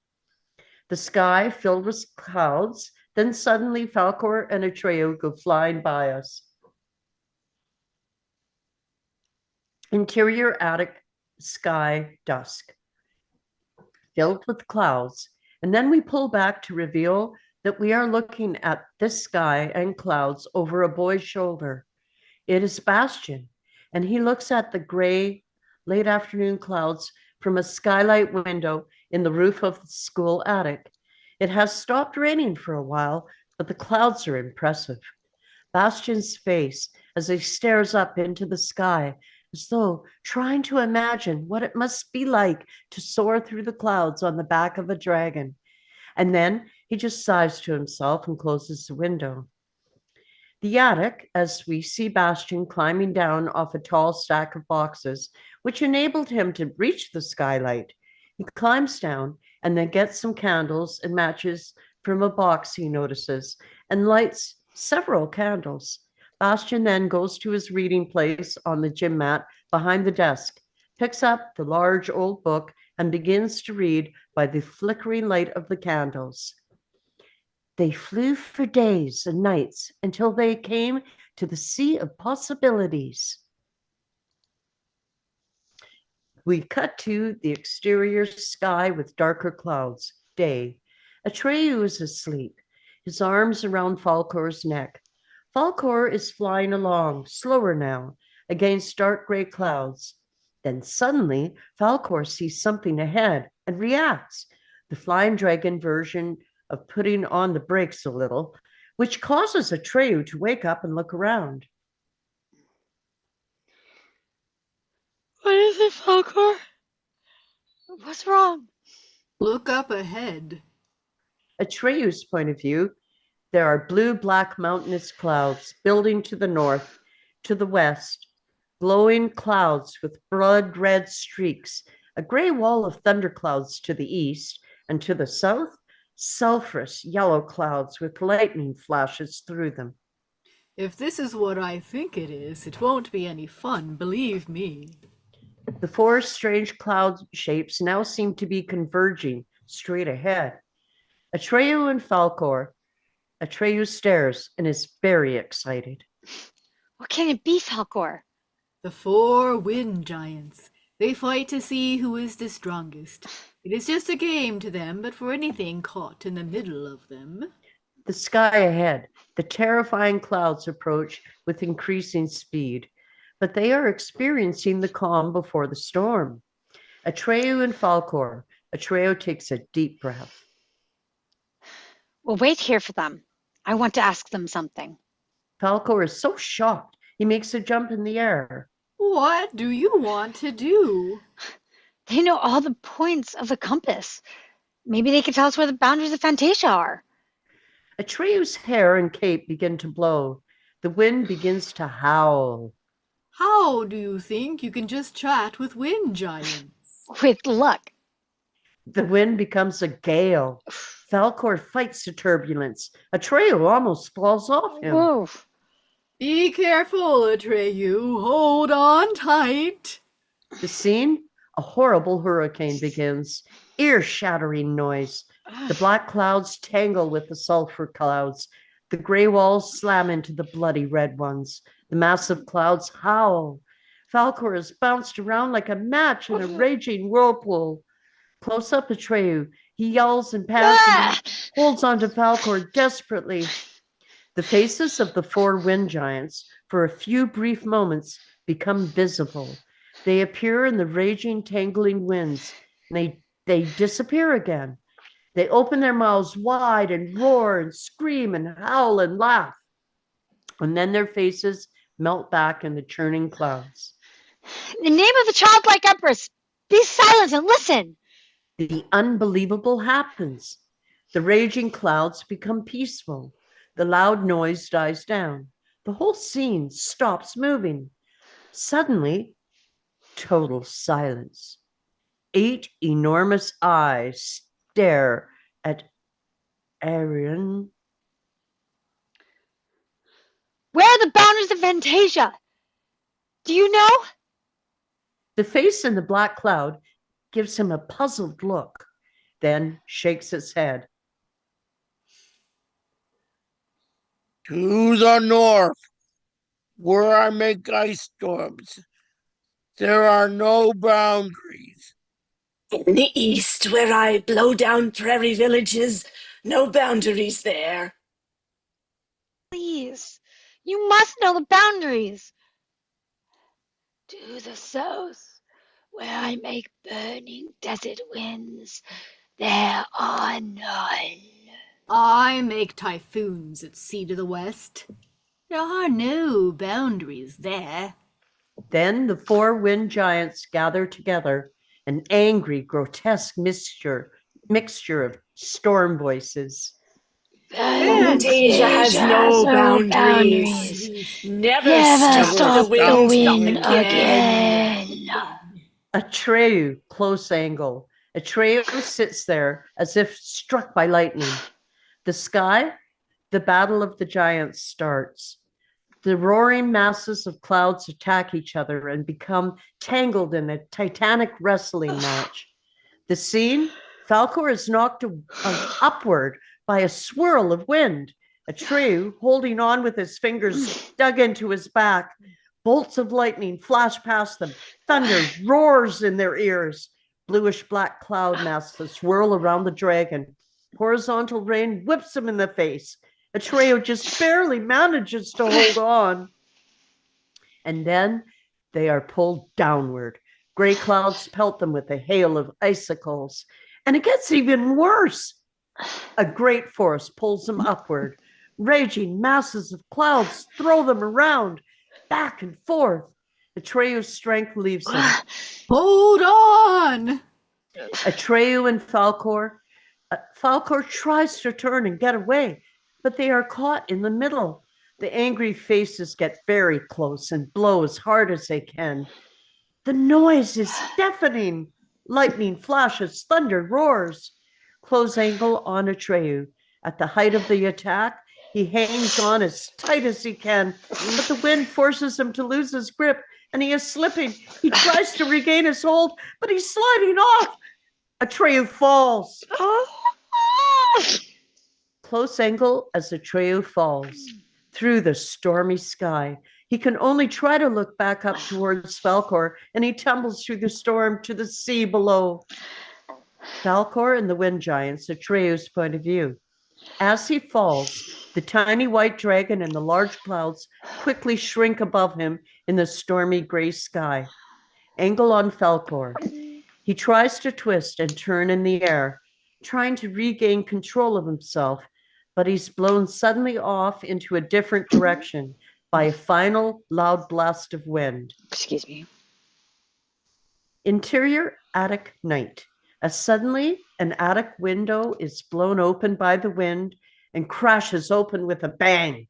B: The sky filled with clouds Then suddenly Falcor and Atreyu go flying by us. Interior attic, sky, dusk, filled with clouds. And then we pull back to reveal that we are looking at this sky and clouds over a boy's shoulder. It is Bastian, and he looks at the gray, late afternoon clouds from a skylight window in the roof of the school attic. It has stopped raining for a while, but the clouds are impressive. Bastian's face as he stares up into the sky, as though trying to imagine what it must be like to soar through the clouds on the back of a dragon. And then he just sighs to himself and closes the window. The attic, as we see Bastian climbing down off a tall stack of boxes, which enabled him to reach the skylight. He climbs down and then gets some candles and matches from a box he notices and lights several candles. Bastian then goes to his reading place on the gym mat behind the desk, picks up the large old book, and begins to read by the flickering light of the candles. They flew for days and nights until they came to the sea of possibilities. We cut to the exterior sky with darker clouds. Day. Atreyu is asleep, his arms around Falcor's neck. Falcor is flying along, slower now, against dark gray clouds. Then suddenly, Falcor sees something ahead and reacts. The flying dragon version of putting on the brakes a little, which causes Atreyu to wake up and look around.
D: What is it, Falcor? What's wrong?
A: Look up ahead.
B: Atreyu's point of view, there are blue-black mountainous clouds building to the north, to the west, glowing clouds with blood-red streaks, a gray wall of thunderclouds to the east, and to the south, sulphurous yellow clouds with lightning flashes through them.
A: If this is what I think it won't be any fun, believe me.
B: The four strange cloud shapes now seem to be converging straight ahead. Atreyu and Falcor. Atreyu stares and is very excited.
D: What can it be, Falcor?
A: The 4 wind giants. They fight to see who is the strongest. It is just a game to them, but for anything caught in the middle of them.
B: The sky ahead, the terrifying clouds approach with increasing speed, but they are experiencing the calm before the storm. Atreyu and Falcor. Atreyu takes a deep breath.
D: We'll wait here for them. I want to ask them something.
B: Falcor is so shocked, he makes a jump in the air.
A: What do you want to do?
D: They know all the points of the compass. Maybe they can tell us where the boundaries of Fantasia are.
B: Atreyu's hair and cape begin to blow. The wind begins to howl.
A: How do you think you can just chat with wind giants?
D: With luck.
B: The wind becomes a gale. Falcor fights the turbulence. Atreyu almost falls off him.
D: Whoa.
A: Be careful, Atreyu. Hold on tight.
B: The scene, a horrible hurricane begins. Ear-shattering noise. The black clouds tangle with the sulfur clouds. The gray walls slam into the bloody red ones. The massive clouds howl. Falcor is bounced around like a match in a raging whirlpool. Close up Atreyu. He yells and pants and holds onto Falcor desperately. The faces of the 4 wind giants, for a few brief moments, become visible. They appear in the raging, tangling winds, and they disappear again. They open their mouths wide and roar and scream and howl and laugh. And then their faces melt back in the churning clouds.
D: In the name of the childlike empress, be silent and listen.
B: The unbelievable happens. The raging clouds become peaceful. The loud noise dies down. The whole scene stops moving. Suddenly, total silence. 8 enormous eyes stare at Arian.
D: Where are the boundaries of Fantasia? Do you know?
B: The face in the black cloud gives him a puzzled look, then shakes its head.
E: To the north, where I make ice storms, there are no boundaries.
C: In the east, where I blow down prairie villages, no boundaries there.
D: Please, you must know the boundaries. To the south, where I make burning desert winds, there are none.
A: I make typhoons at sea to the west. There are no boundaries there.
B: Then the four wind giants gather together, an angry, grotesque mixture of storm voices.
C: Fantasia has no boundaries. Never stop the wind again.
B: Atreyu, close angle. Atreyu sits there as if struck by lightning. The sky, the battle of the giants starts. The roaring masses of clouds attack each other and become tangled in a titanic wrestling match. The scene, Falcor is knocked upward by a swirl of wind. Atreyu, holding on with his fingers dug into his back, bolts of lightning flash past them. Thunder roars in their ears. Bluish black cloud masses swirl around the dragon. Horizontal rain whips him in the face. Atreyu just barely manages to hold on. And then they are pulled downward. Gray clouds pelt them with a hail of icicles. And it gets even worse. A great force pulls them upward. Raging masses of clouds throw them around, back and forth. Atreyu's strength leaves him.
A: Hold on!
B: Atreyu and Falcor. Falcor tries to turn and get away, but they are caught in the middle. The angry faces get very close and blow as hard as they can. The noise is deafening. Lightning flashes, thunder roars. Close angle on Atreyu. At the height of the attack, he hangs on as tight as he can, but the wind forces him to lose his grip, and he is slipping. He tries to regain his hold, but he's sliding off. Atreyu falls. Close angle as Atreyu falls through the stormy sky. He can only try to look back up towards Falcor, and he tumbles through the storm to the sea below. Falcor and the wind giants, Atreyu's point of view. As he falls, the tiny white dragon and the large clouds quickly shrink above him in the stormy gray sky. Angle on Falcor. He tries to twist and turn in the air, trying to regain control of himself, but he's blown suddenly off into a different direction by a final loud blast of wind.
D: Excuse me.
B: Interior attic night. As suddenly an attic window is blown open by the wind and crashes open with a bang.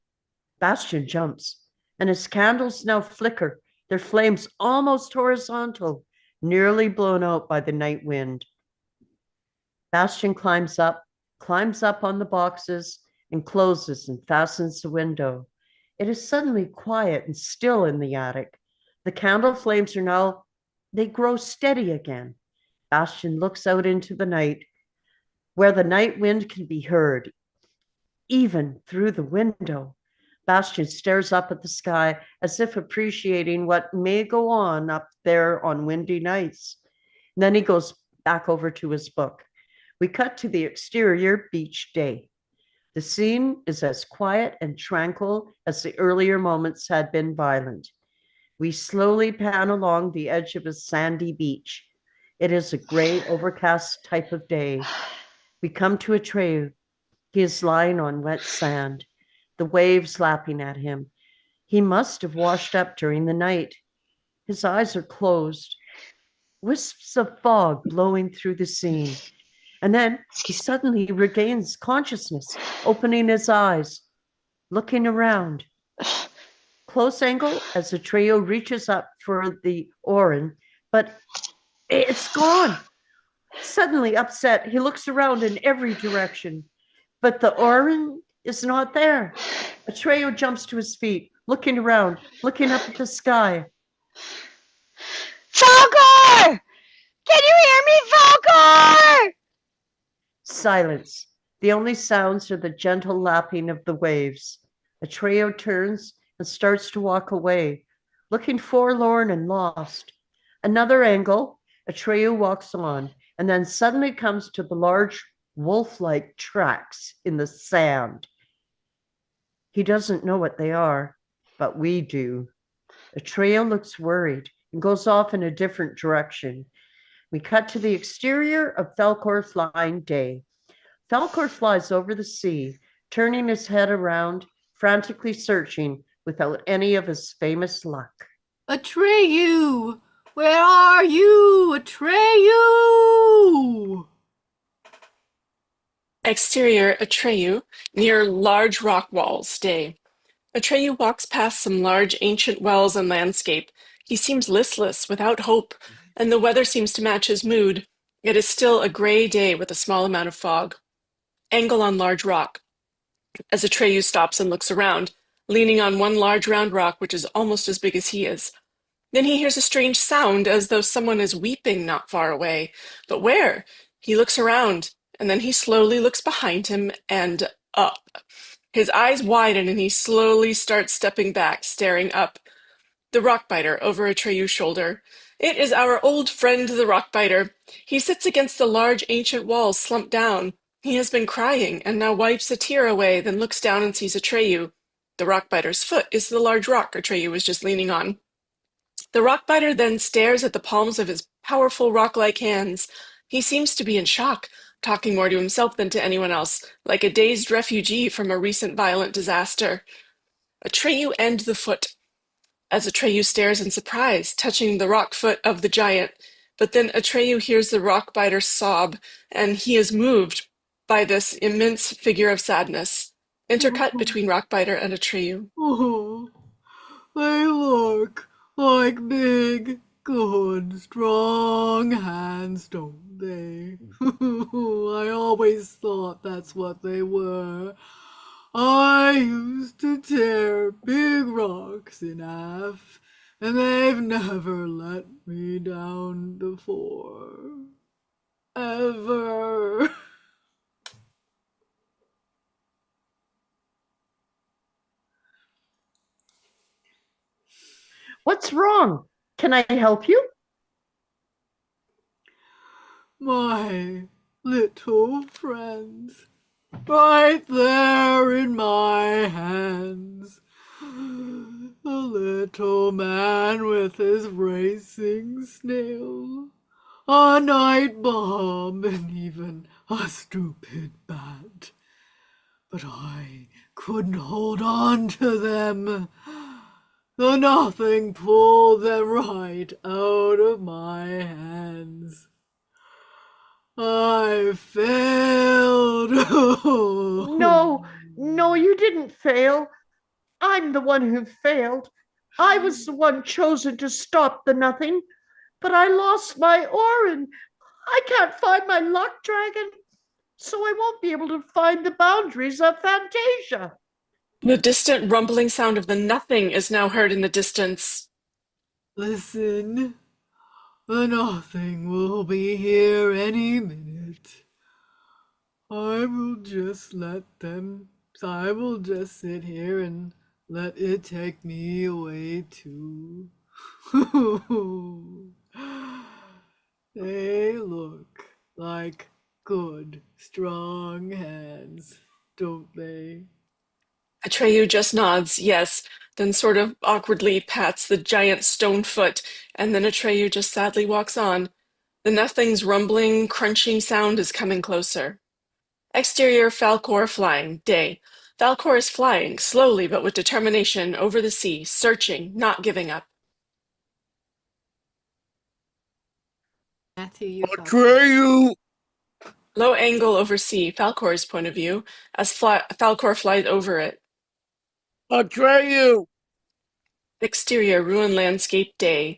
B: Bastian jumps, and his candles now flicker, their flames almost horizontal, nearly blown out by the night wind. Bastian climbs up on the boxes, and closes and fastens the window. It is suddenly quiet and still in the attic. The candle flames are now, they grow steady again. Bastian looks out into the night, where the night wind can be heard, even through the window. Bastian stares up at the sky as if appreciating what may go on up there on windy nights. And then he goes back over to his book. We cut to the exterior beach day. The scene is as quiet and tranquil as the earlier moments had been violent. We slowly pan along the edge of a sandy beach. It is a gray, overcast type of day. We come to Atreyu. He is lying on wet sand, the waves lapping at him. He must have washed up during the night. His eyes are closed, wisps of fog blowing through the scene. And then he suddenly regains consciousness, opening his eyes, looking around. Close angle as Atreyu reaches up for the orin, but it's gone. Suddenly upset, he looks around in every direction, but the orin is not there. Atreyu jumps to his feet, looking around, looking up at the sky.
D: Falcor! Can you hear me, Falcor?
B: Silence. The only sounds are the gentle lapping of the waves. Atreyu turns and starts to walk away, looking forlorn and lost. Another angle, Atreyu walks on and then suddenly comes to the large wolf-like tracks in the sand. He doesn't know what they are, but we do. Atreyu looks worried and goes off in a different direction. We cut to the exterior of Falkor Flying Day. Falkor flies over the sea, turning his head around, frantically searching without any of his famous luck.
A: Atreyu! Where are you? Atreyu!
C: Exterior, Atreyu, near large rock walls, day. Atreyu walks past some large ancient wells and landscape. He seems listless, without hope, and the weather seems to match his mood. It is still a gray day with a small amount of fog. Angle on large rock. As Atreyu stops and looks around, leaning on one large round rock which is almost as big as he is. Then he hears a strange sound as though someone is weeping not far away. But where? He looks around, and then he slowly looks behind him and up. His eyes widen and he slowly starts stepping back, staring up. The rockbiter over Atreyu's shoulder. It is our old friend the rockbiter. He sits against the large ancient wall, slumped down. He has been crying and now wipes a tear away, then looks down and sees Atreyu. The rockbiter's foot is the large rock Atreyu was just leaning on. The rockbiter then stares at the palms of his powerful rock-like hands. He seems to be in shock, talking more to himself than to anyone else, like a dazed refugee from a recent violent disaster. Atreyu and the foot. As Atreyu stares in surprise, touching the rock foot of the giant. But then Atreyu hears the rockbiter sob, and he is moved by this immense figure of sadness. Intercut between rockbiter and Atreyu.
A: Oh, they look like big, good, strong hands, don't they? I always thought that's what they were. I used to tear big rocks in half, and they've never let me down before. Ever.
B: What's wrong? Can I help you?
A: My little friends, right there in my hands. A little man with his racing snail, a night bomb, and even a stupid bat. But I couldn't hold on to them. The nothing pulled them right out of my hands. I failed.
B: No, you didn't fail. I'm the one who failed. I was the one chosen to stop the nothing, but I lost my oar and I can't find my luck dragon, so I won't be able to find the boundaries of Fantasia.
C: The distant rumbling sound of the nothing is now heard in the distance.
A: Listen, the nothing will be here any minute. I will just sit here and let it take me away too. They look like good, strong hands, don't they?
C: Atreyu just nods, yes, then sort of awkwardly pats the giant stone foot, and then Atreyu just sadly walks on. The nothing's rumbling, crunching sound is coming closer. Exterior Falkor flying, day. Falkor is flying, slowly but with determination, over the sea, searching, not giving up.
A: Matthew, you
E: Atreyu!
C: Low angle over sea, Falkor's point of view, as Falkor flies over it.
E: Atreyu!
C: Exterior ruin landscape, day.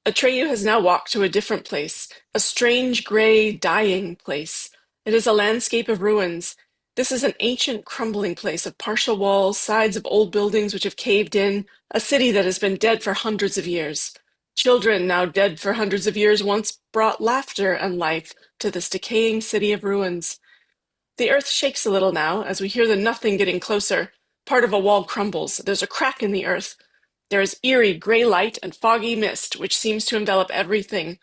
C: Atreyu has now walked to a different place, a strange, gray, dying place. It is a landscape of ruins. This is an ancient, crumbling place of partial walls, sides of old buildings which have caved in, a city that has been dead for hundreds of years. Children, now dead for hundreds of years, once brought laughter and life to this decaying city of ruins. The earth shakes a little now as we hear the nothing getting closer. Part of a wall crumbles. There's a crack in the earth. There is eerie gray light and foggy mist, which seems to envelop everything.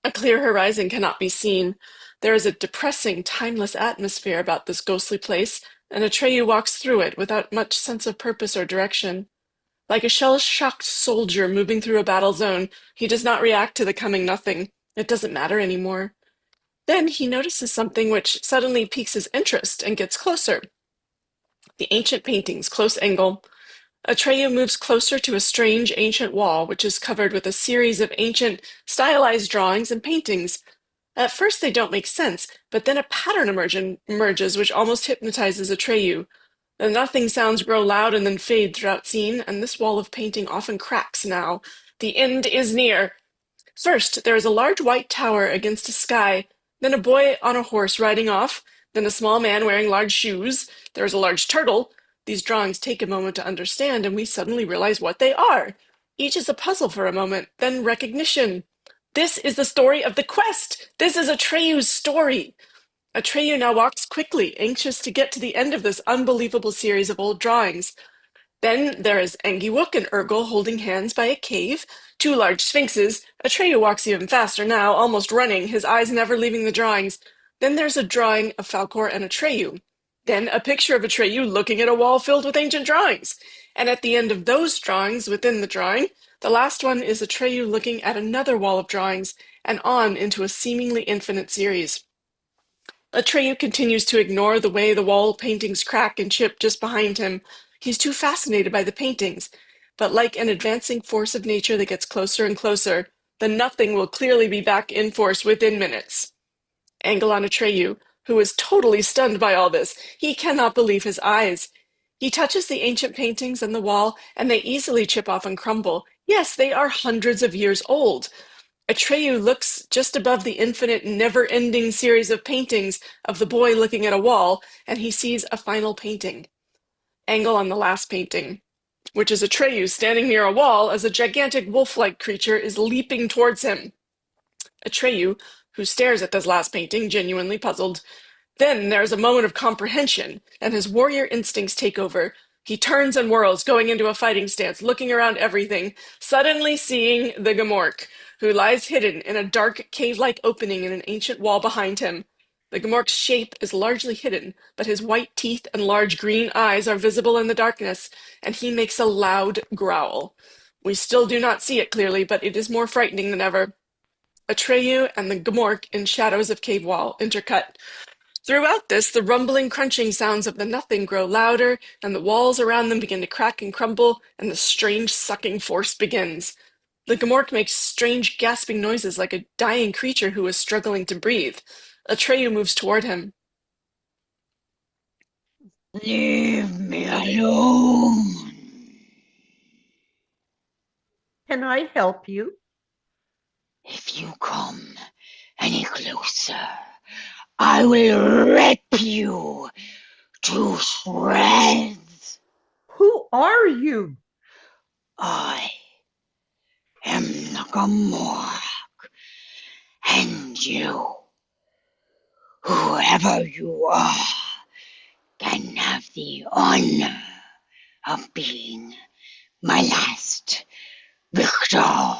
C: A clear horizon cannot be seen. There is a depressing, timeless atmosphere about this ghostly place, and Atreyu walks through it without much sense of purpose or direction. Like a shell-shocked soldier moving through a battle zone, he does not react to the coming nothing. It doesn't matter anymore. Then he notices something which suddenly piques his interest and gets closer. The ancient paintings, close angle. Atreyu moves closer to a strange ancient wall, which is covered with a series of ancient, stylized drawings and paintings. At first they don't make sense, but then a pattern emerges which almost hypnotizes Atreyu. The nothing sounds grow loud and then fade throughout scene, and this wall of painting often cracks now. The end is near. First, there is a large white tower against a sky, then a boy on a horse riding off, then a small man wearing large shoes. There is a large turtle. These drawings take a moment to understand, and we suddenly realize what they are. Each is a puzzle for a moment, then recognition. This is the story of the quest. This is Atreyu's story. Atreyu now walks quickly, anxious to get to the end of this unbelievable series of old drawings. Then there is Engiwook and Urgel holding hands by a cave, two large sphinxes. Atreyu walks even faster now, almost running, his eyes never leaving the drawings. Then there's a drawing of Falkor and Atreyu. Then a picture of Atreyu looking at a wall filled with ancient drawings. And at the end of those drawings, within the drawing, the last one is Atreyu looking at another wall of drawings, and on into a seemingly infinite series. Atreyu continues to ignore the way the wall paintings crack and chip just behind him. He's too fascinated by the paintings. But like an advancing force of nature that gets closer and closer, the nothing will clearly be back in force within minutes. Angle on Atreyu, who is totally stunned by all this. He cannot believe his eyes. He touches the ancient paintings and the wall, and they easily chip off and crumble. Yes, they are hundreds of years old. Atreyu looks just above the infinite, never-ending series of paintings of the boy looking at a wall, and he sees a final painting. Angle on the last painting, which is Atreyu standing near a wall as a gigantic wolf-like creature is leaping towards him. Atreyu, who stares at this last painting, genuinely puzzled. Then there is a moment of comprehension, and his warrior instincts take over. He turns and whirls, going into a fighting stance, looking around everything, suddenly seeing the Gamork, who lies hidden in a dark cave-like opening in an ancient wall behind him. The Gamork's shape is largely hidden, but his white teeth and large green eyes are visible in the darkness, and he makes a loud growl. We still do not see it clearly, but it is more frightening than ever. Atreyu and the Gamork in shadows of cave wall intercut. Throughout this, the rumbling, crunching sounds of the nothing grow louder, and the walls around them begin to crack and crumble, and the strange sucking force begins. The Gamork makes strange gasping noises like a dying creature who is struggling to breathe. Atreyu moves toward him.
D: Leave me alone.
B: Can I help you?
D: If you come any closer, I will rip you to shreds.
B: Who are you?
D: I am the Gamork, and you, whoever you are, can have the honor of being my last victim.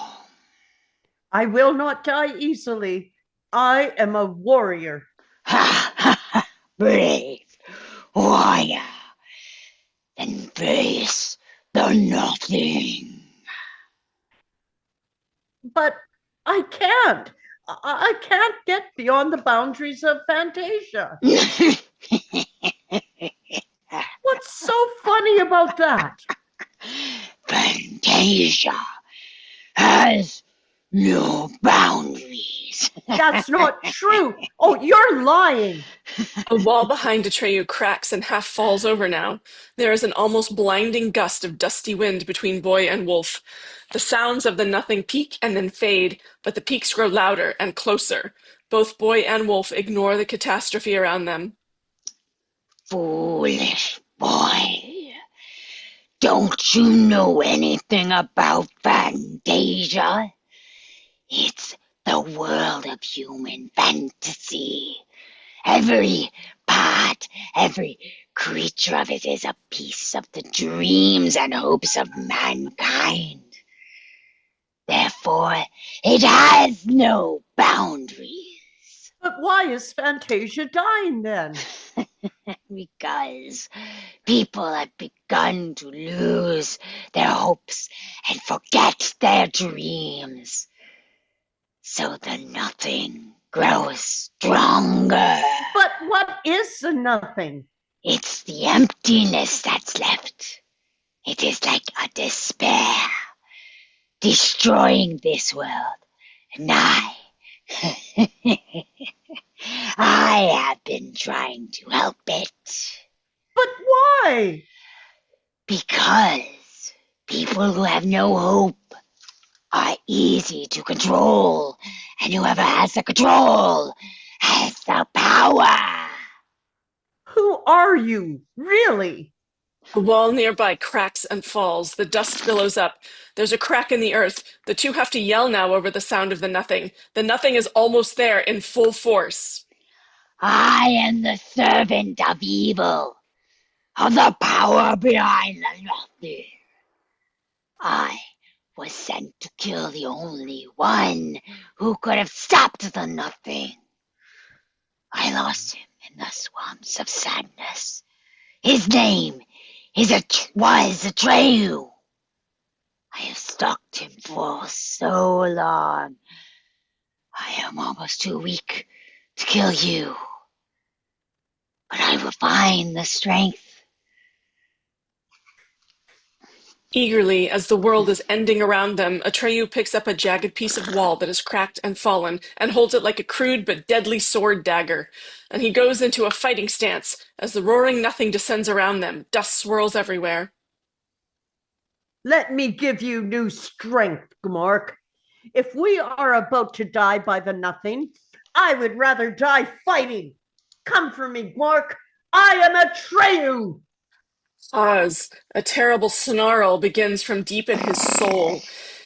B: I will not die easily. I am a warrior.
D: Ha ha ha! Brave warrior, then face the nothing.
B: But I can't. I can't get beyond the boundaries of Fantasia. What's so funny about that?
D: Fantasia has no boundaries.
B: That's not true. Oh, you're lying.
C: The wall behind Atreyu cracks and half falls over now. There is an almost blinding gust of dusty wind between boy and wolf. The sounds of the nothing peak and then fade, but the peaks grow louder and closer. Both boy and wolf ignore the catastrophe around them.
D: Foolish boy. Don't you know anything about Fantasia? It's the world of human fantasy. Every part
G: not. Every creature of it is a piece of the dreams and hopes of mankind. Therefore, it has no boundaries.
B: But why is Fantasia dying then?
G: Because people have begun to lose their hopes and forget their dreams. So the nothing grows stronger.
B: But what is the nothing?
G: It's the emptiness that's left. It is like a despair, destroying this world. And I have been trying to help it.
B: But why?
G: Because people who have no hope are easy to control, and whoever has the control has the power.
B: Who are you, really?
C: A wall nearby cracks and falls. The dust billows up. There's a crack in the earth. The two have to yell now over the sound of the nothing. The nothing is almost there in full force.
G: I am the servant of evil, of the power behind the nothing. I was sent to kill the only one who could have stopped the nothing. I lost him in the swamps of sadness. His name was Atreyu. I have stalked him for so long. I am almost too weak to kill you. But I will find the strength.
C: Eagerly, as the world is ending around them, Atreyu picks up a jagged piece of wall that is cracked and fallen, and holds it like a crude but deadly sword dagger. And he goes into a fighting stance. As the roaring nothing descends around them, dust swirls everywhere.
B: Let me give you new strength, Gmork. If we are about to die by the nothing, I would rather die fighting. Come for me, Gmork. I am Atreyu.
C: Pause. A terrible snarl begins from deep in his soul.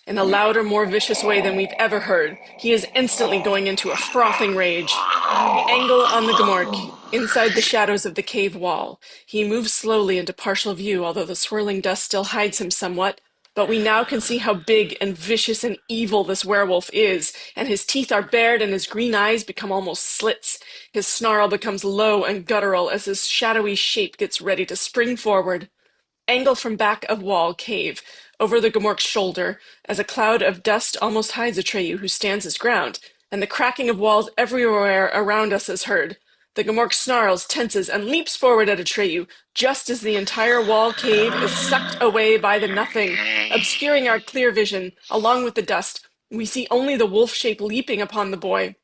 C: In a louder, more vicious way than we've ever heard, he is instantly going into a frothing rage. Angle on the Gmork, inside the shadows of the cave wall. He moves slowly into partial view, although the swirling dust still hides him somewhat. But we now can see how big and vicious and evil this werewolf is, and his teeth are bared and his green eyes become almost slits. His snarl becomes low and guttural as his shadowy shape gets ready to spring forward. Angle from back of wall cave, over the Gmork's shoulder, as a cloud of dust almost hides Atreyu, who stands his ground, and the cracking of walls everywhere around us is heard. The Gmork snarls, tenses, and leaps forward at Atreyu, just as the entire wall cave is sucked away by the nothing, obscuring our clear vision. Along with the dust, we see only the wolf shape leaping upon the boy.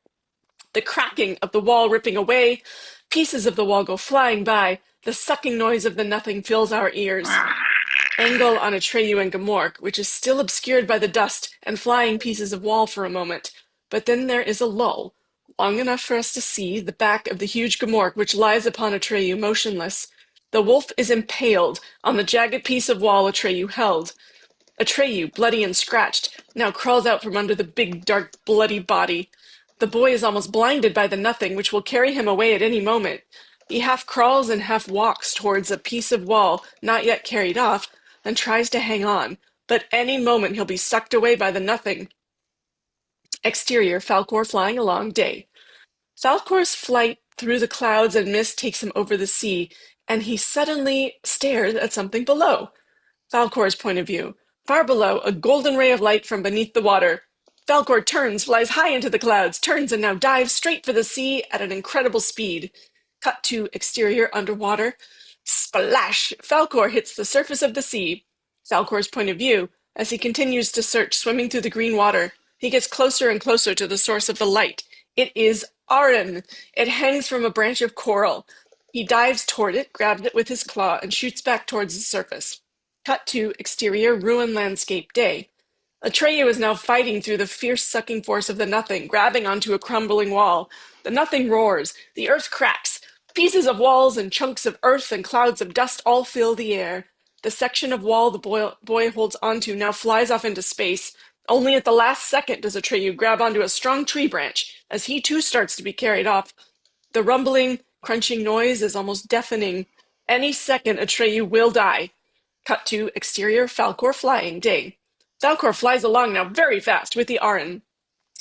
C: The cracking of the wall ripping away, pieces of the wall go flying by, the sucking noise of the nothing fills our ears. Angle on Atreyu and Gmork, which is still obscured by the dust and flying pieces of wall for a moment. But then there is a lull, long enough for us to see the back of the huge Gmork which lies upon Atreyu motionless. The wolf is impaled on the jagged piece of wall Atreyu held. Atreyu, bloody and scratched, now crawls out from under the big, dark, bloody body. The boy is almost blinded by the nothing, which will carry him away at any moment. He half crawls and half walks towards a piece of wall not yet carried off, and tries to hang on, but any moment he'll be sucked away by the nothing. Exterior, Falkor flying along, day. Falkor's flight through the clouds and mist takes him over the sea, and he suddenly stares at something below. Falkor's point of view. Far below, a golden ray of light from beneath the water. Falkor turns, flies high into the clouds, turns and now dives straight for the sea at an incredible speed. Cut to exterior underwater. Splash! Falkor hits the surface of the sea. Falkor's point of view, as he continues to search, swimming through the green water. He gets closer and closer to the source of the light. It is Arin. It hangs from a branch of coral. He dives toward it, grabs it with his claw, and shoots back towards the surface. Cut to exterior ruin landscape, day. Atreyu is now fighting through the fierce sucking force of the nothing, grabbing onto a crumbling wall. The nothing roars. The earth cracks. Pieces of walls and chunks of earth and clouds of dust all fill the air. The section of wall the boy holds onto now flies off into space. Only at the last second does Atreyu grab onto a strong tree branch, as he too starts to be carried off. The rumbling, crunching noise is almost deafening. Any second, Atreyu will die. Cut to exterior Falcor flying day. Falcor flies along now very fast with the Aran.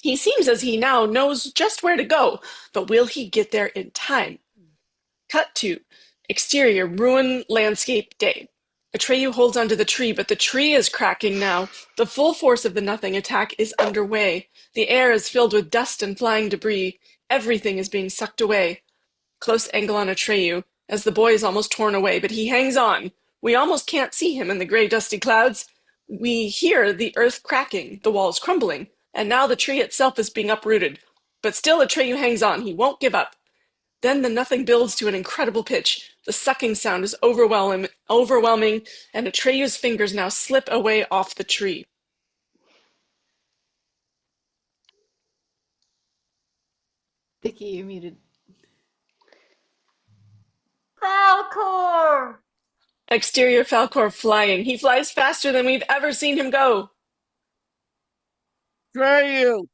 C: He seems as he now knows just where to go, but will he get there in time? Cut to exterior ruin landscape day. Atreyu holds onto the tree, but the tree is cracking now. The full force of the Nothing attack is underway. The air is filled with dust and flying debris. Everything is being sucked away. Close angle on Atreyu, as the boy is almost torn away, but he hangs on. We almost can't see him in the gray, dusty clouds. We hear the earth cracking, the walls crumbling, and now the tree itself is being uprooted. But still Atreyu hangs on. He won't give up. Then the Nothing builds to an incredible pitch. The sucking sound is overwhelming, and Atreyu's fingers now slip away off the tree.
A: Vicky, you're muted.
F: Falcor!
C: Exterior Falcor flying. He flies faster than we've ever seen him go.
E: Atreyu!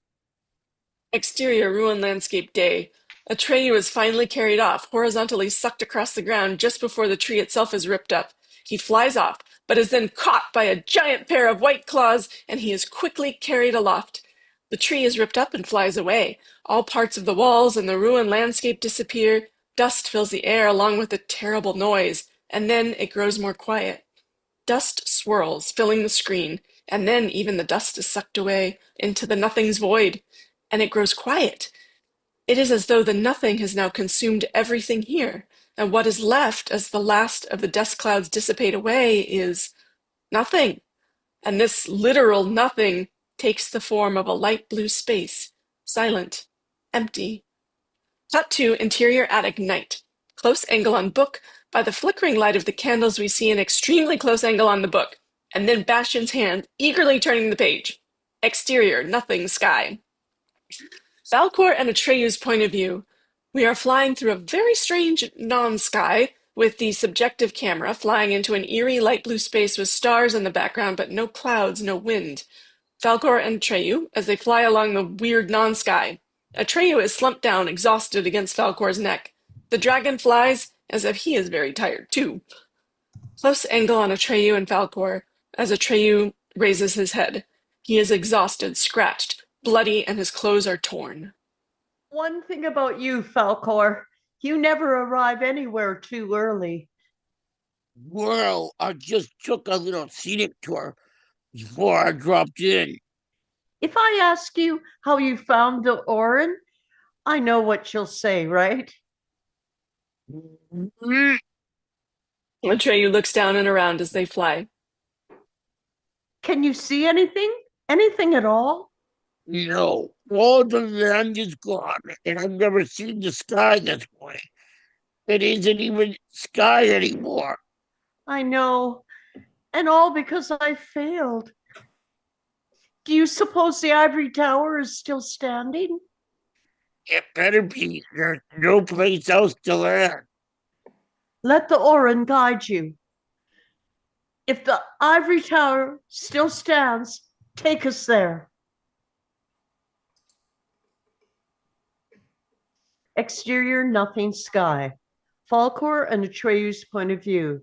C: Exterior ruin landscape day. Atreyu is finally carried off, horizontally sucked across the ground just before the tree itself is ripped up. He flies off, but is then caught by a giant pair of white claws, and he is quickly carried aloft. The tree is ripped up and flies away. All parts of the walls and the ruined landscape disappear. Dust fills the air along with a terrible noise, and then it grows more quiet. Dust swirls, filling the screen, and then even the dust is sucked away into the Nothing's void, and it grows quiet. It is as though the Nothing has now consumed everything here, and what is left as the last of the dust clouds dissipate away is nothing. And this literal nothing takes the form of a light blue space, silent, empty. Cut to interior attic night. Close angle on book. By the flickering light of the candles, we see an extremely close angle on the book, and then Bastion's hand eagerly turning the page. Exterior, nothing, sky. Falcor and Atreyu's point of view. We are flying through a very strange non-sky, with the subjective camera flying into an eerie light blue space with stars in the background, but no clouds, no wind. Falcor and Atreyu, as they fly along the weird non-sky. Atreyu is slumped down, exhausted against Falcor's neck. The dragon flies as if he is very tired, too. Close angle on Atreyu and Falcor, as Atreyu raises his head. He is exhausted, scratched, bloody, and his clothes are torn.
B: One thing about you, Falcor, you never arrive anywhere too early.
E: Well, I just took a little scenic tour before I dropped in.
B: If I ask you how you found the Orin, I know what you'll say, right?
C: Atreyu looks down and around as they fly.
B: Can you see anything? Anything at all?
E: No, all the land is gone, and I've never seen the sky this way. It isn't even sky anymore.
B: I know. And all because I failed. Do you suppose the ivory tower is still standing?
E: It better be. There's no place else to land.
B: Let the Orin guide you. If the ivory tower still stands, take us there. Exterior, nothing, sky. Falcor and Atreyu's point of view.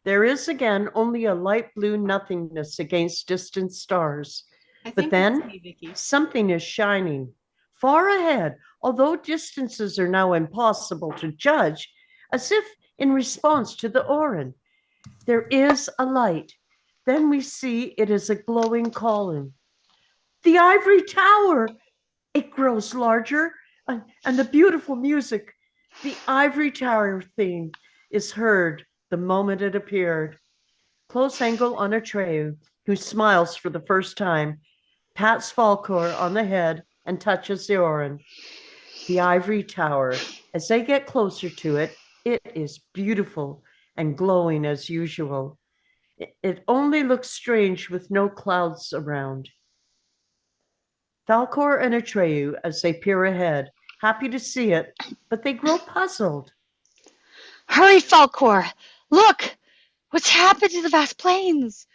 B: There is again only a light blue nothingness against distant stars.
A: I
B: But
A: think
B: then
A: it's me, Vicky.
B: something is shining far ahead, although distances are now impossible to judge, as if in response to the Orin. There is a light. Then we see it is a glowing column. The ivory tower! It grows larger, and the beautiful music, the ivory tower theme, is heard the moment it appeared. Close angle on Atreyu, who smiles for the first time, pats Falcor on the head and touches the Orin. The ivory tower. As they get closer to it, it is beautiful and glowing as usual. It only looks strange with no clouds around. Falcor and Atreyu, as they peer ahead, happy to see it, but they grow puzzled.
D: Hurry, Falcor! Look! What's happened to the vast plains?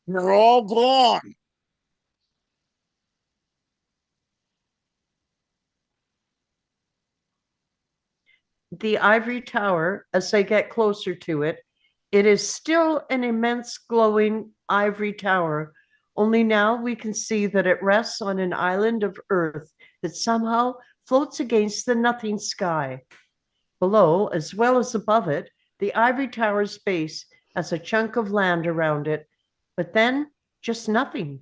E: They're all gone.
B: the ivory tower, as they get closer to it, it is still an immense glowing ivory tower. Only now we can see that it rests on an island of earth that somehow floats against the nothing sky. Below, as well as above it, the ivory tower's base has a chunk of land around it, but then just nothing.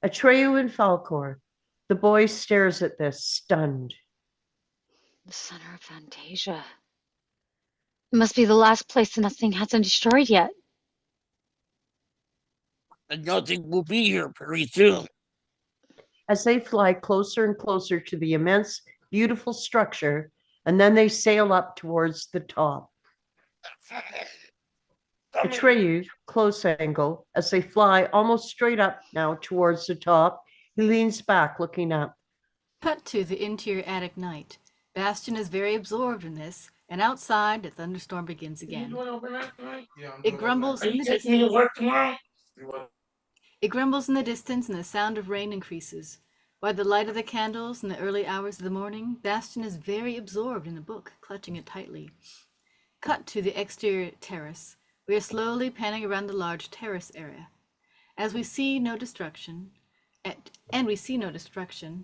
B: Atreyu and Falcor. The boy stares at this, stunned.
D: The center of Fantasia. It must be the last place the nothing hasn't destroyed yet.
E: And nothing will be here very soon.
B: As they fly closer and closer to the immense, beautiful structure, and then they sail up towards the top. Atreyu, close angle, as they fly almost straight up now towards the top, he leans back, looking up.
A: Cut to the interior attic night. Bastion is very absorbed in this, and outside the thunderstorm begins again. It grumbles in the distance. It grumbles in the distance, and the sound of rain increases. By the light of the candles in the early hours of the morning, Bastion is very absorbed in the book, clutching it tightly. Cut to the exterior terrace. We are slowly panning around the large terrace area. As we see no destruction,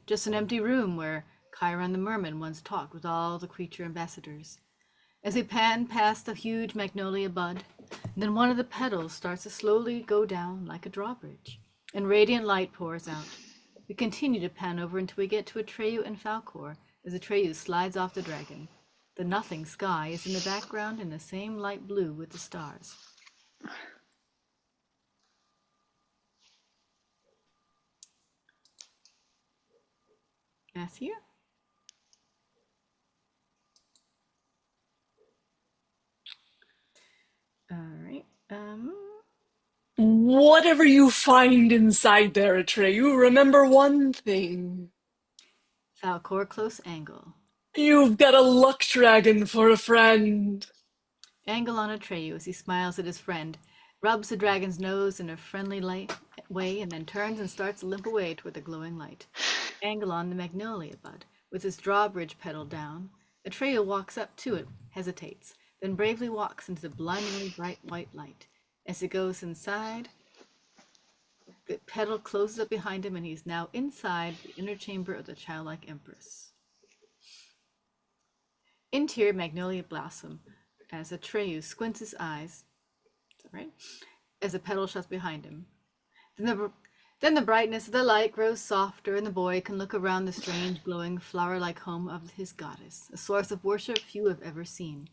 A: just an empty room where Chiron the merman once talked with all the creature ambassadors. As we pan past the huge magnolia bud, then one of the petals starts to slowly go down like a drawbridge, and radiant light pours out. We continue to pan over until we get to Atreyu and Falcor, as Atreyu slides off the dragon. The nothing sky is in the background in the same light blue with the stars. Matthew? All right.
C: Whatever you find inside there, Atreyu, remember one thing.
A: Falcor close angle.
C: You've got a luck dragon for a friend.
A: Angle on Atreyu as he smiles at his friend, rubs the dragon's nose in a friendly way, and then turns and starts to limp away toward the glowing light. Angle on the magnolia bud, with its drawbridge petal down. Atreyu walks up to it, hesitates, then bravely walks into the blindingly bright white light. As he goes inside, the petal closes up behind him, and he's now inside the inner chamber of the childlike empress. Interior magnolia blossom, as Atreyu squints his eyes, as the petal shuts behind him. Then the brightness of the light grows softer, and the boy can look around the strange, glowing, flower-like home of his goddess, a source of worship few have ever seen.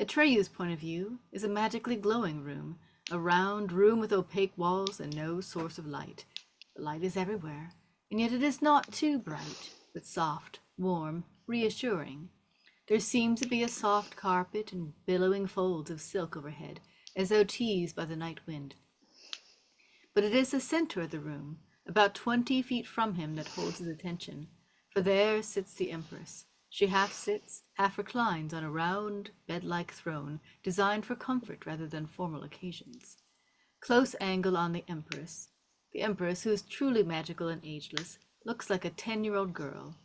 A: Atreyu's point of view is a magically glowing room, a round room with opaque walls and no source of light. The light is everywhere, and yet it is not too bright, but soft, warm, reassuring. There seems to be a soft carpet and billowing folds of silk overhead, as though teased by the night wind. But it is the center of the room, about 20 feet from him, that holds his attention, for there sits the Empress. She half sits, half reclines on a round, bed-like throne, designed for comfort rather than formal occasions. Close angle on the Empress. The Empress, who is truly magical and ageless, looks like a 10-year-old girl,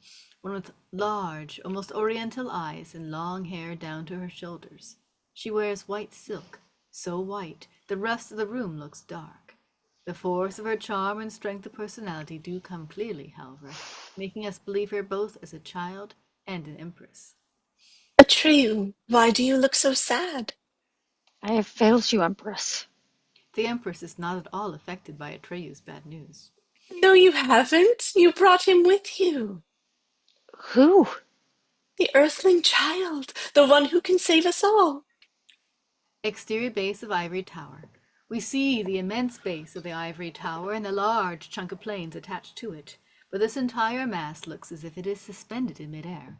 A: one with large, almost oriental eyes and long hair down to her shoulders. She wears white silk, so white the rest of the room looks dark. The force of her charm and strength of personality do come clearly, however, making us believe her both as a child and an empress.
C: Atreyu, why do you look so sad?
D: I have failed you, Empress.
A: The empress is not at all affected by Atreyu's bad news.
C: No, you haven't. You brought him with you.
D: Who?
C: The Earthling child, the one who can save us all.
A: Exterior base of Ivory Tower. We see the immense base of the Ivory Tower and the large chunk of plains attached to it, but this entire mass looks as if it is suspended in midair.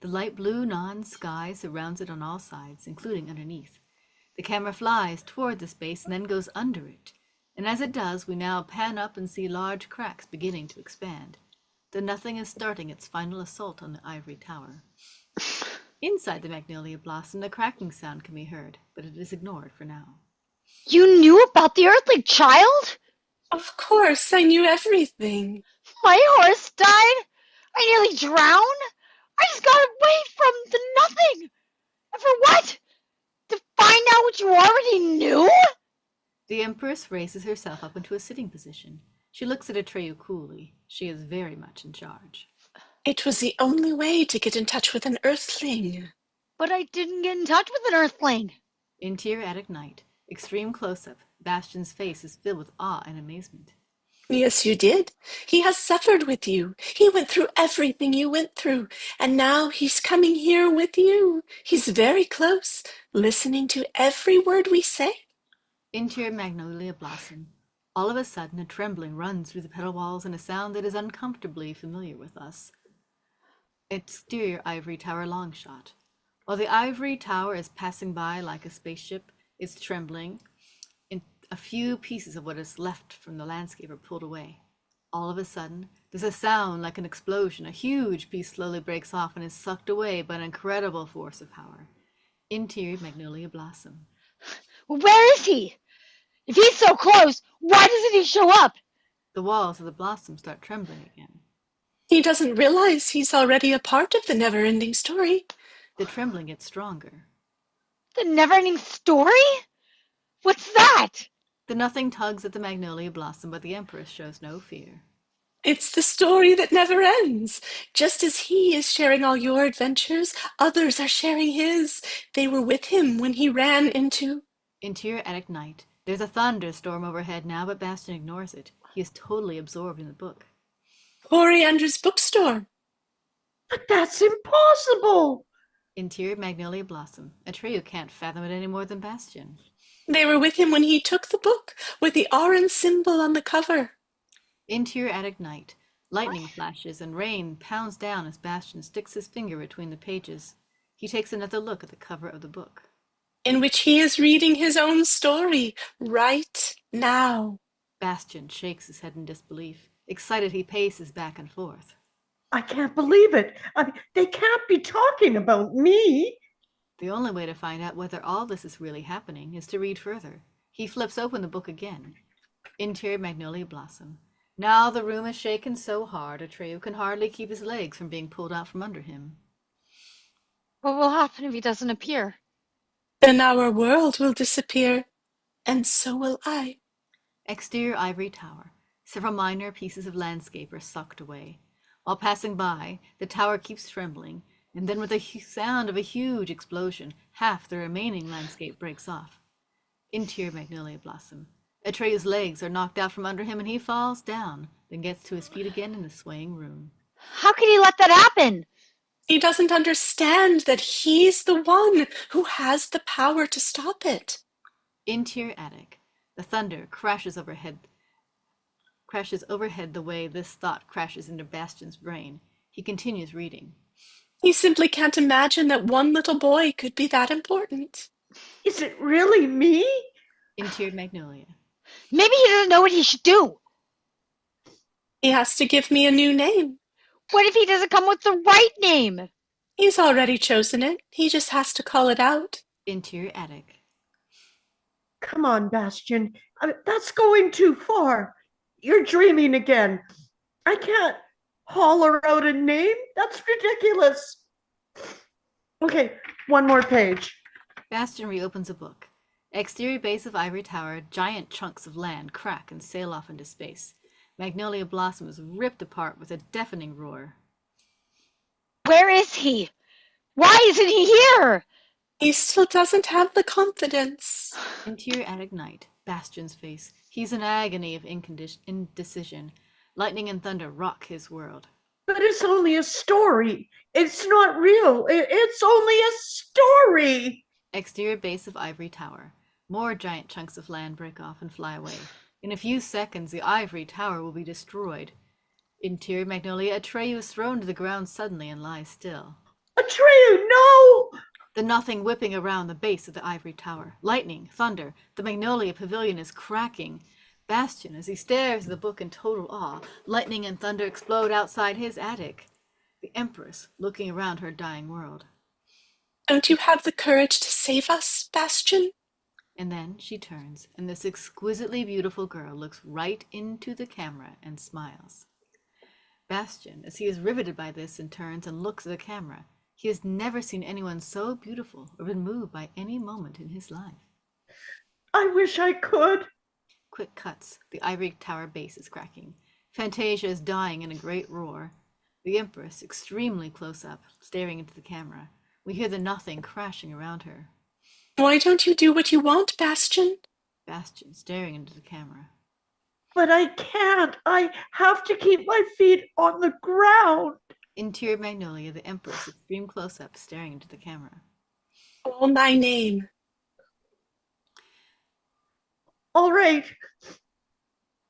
A: The light blue non-sky surrounds it on all sides, including underneath. The camera flies toward this base and then goes under it, and as it does, we now pan up and see large cracks beginning to expand. The nothing is starting its final assault on the Ivory Tower. Inside the magnolia blossom, the cracking sound can be heard, but it is ignored for now.
D: You knew about the Earthling child?
C: Of course, I knew everything.
D: My horse died? I nearly drowned?
G: I just got away from the nothing. And for what? To find out what you already knew?
A: The Empress raises herself up into a sitting position. She looks at Atreyu coolly. She is very much in charge.
C: It was the only way to get in touch with an Earthling.
G: But I didn't get in touch with an Earthling.
A: Interior attic night. Extreme close-up. Bastion's face is filled with awe and amazement.
C: Yes, you did. He has suffered with you. He went through everything you went through, and now he's coming here with you. He's very close, listening to every word we say.
A: Interior magnolia blossom. All of a sudden, a trembling runs through the petal walls and a sound that is uncomfortably familiar with us. Exterior ivory tower long shot. While the ivory tower is passing by like a spaceship, it's trembling. A few pieces of what is left from the landscape are pulled away. All of a sudden, there's a sound like an explosion. A huge piece slowly breaks off and is sucked away by an incredible force of power. Interior magnolia blossom.
G: Where is he? If he's so close, why doesn't he show up?
A: The walls of the blossom start trembling again.
C: He doesn't realize he's already a part of the never-ending story.
A: The trembling gets stronger.
G: The never-ending story? What's that?
A: The nothing tugs at the magnolia blossom, but the Empress shows no fear.
C: It's the story that never ends. Just as he is sharing all your adventures, others are sharing his. They were with him when he ran into...
A: Interior attic night. There's a thunderstorm overhead now, but Bastion ignores it. He is totally absorbed in the book.
C: Coriander's bookstore.
B: But that's impossible.
A: Interior magnolia blossom. Atreyu can't fathom it any more than Bastion.
C: They were with him when he took the book, with the orange symbol on the cover.
A: Interior attic night. Lightning flashes and rain pounds down as Bastion sticks his finger between the pages. He takes another look at the cover of the book,
C: In which he is reading his own story, right now.
A: Bastion shakes his head in disbelief. Excited, he paces back and forth.
B: I can't believe it. They can't be talking about me.
A: The only way to find out whether all this is really happening is to read further. He flips open the book again. Interior magnolia blossom. Now the room is shaken so hard, Atreyu can hardly keep his legs from being pulled out from under him.
G: What will happen if he doesn't appear?
C: Then our world will disappear, and so will I.
A: Exterior ivory tower. Several minor pieces of landscape are sucked away. While passing by, the tower keeps trembling, and then with the sound of a huge explosion, half the remaining landscape breaks off. Interior magnolia blossom. Atreyu's legs are knocked out from under him and he falls down, then gets to his feet again in the swaying room.
G: How could he let that happen?
C: He doesn't understand that he's the one who has the power to stop it.
A: Interior attic. The thunder crashes overhead the way this thought crashes into Bastion's brain. He continues reading.
C: He simply can't imagine that one little boy could be that important.
B: Is it really me?
A: Interior magnolia.
G: Maybe he doesn't know what he should do.
C: He has to give me a new name.
G: What if he doesn't come with the right name?
C: He's already chosen it. He just has to call it out.
A: Interior attic.
B: Come on, Bastion. That's going too far. You're dreaming again. I can't holler out a name. That's ridiculous. Okay, one more page.
A: Bastion reopens a book. Exterior base of ivory tower, giant chunks of land crack and sail off into space. Magnolia blossom is ripped apart with a deafening roar.
G: Where is he? Why isn't he here?
C: He still doesn't have the confidence.
A: Interior attic night. Bastion's face. He's in agony of indecision. Lightning and thunder rock his world.
B: But it's only a story. It's not real. It's only a story.
A: Exterior base of ivory tower. More giant chunks of land break off and fly away. In a few seconds, the ivory tower will be destroyed. Interior magnolia, Atreyu is thrown to the ground suddenly and lies still.
B: Atreyu, no!
A: The nothing whipping around the base of the ivory tower. Lightning, thunder, the magnolia pavilion is cracking. Bastion, as he stares at the book in total awe, lightning and thunder explode outside his attic. The Empress, looking around her dying world.
C: Don't you have the courage to save us, Bastion?
A: And then she turns, and this exquisitely beautiful girl looks right into the camera and smiles. Bastion, as he is riveted by this, and turns and looks at the camera. He has never seen anyone so beautiful or been moved by any moment in his life.
B: I wish I could.
A: Quick cuts. The ivory tower base is cracking. Fantasia is dying in a great roar. The Empress, extremely close up, staring into the camera. We hear the nothing crashing around her.
C: Why don't you do what you want, Bastion?
A: Bastion, staring into the camera.
B: But I can't. I have to keep my feet on the ground.
A: Interior Magnolia, the Empress, extreme close up, staring into the camera.
C: Call my name.
B: All right.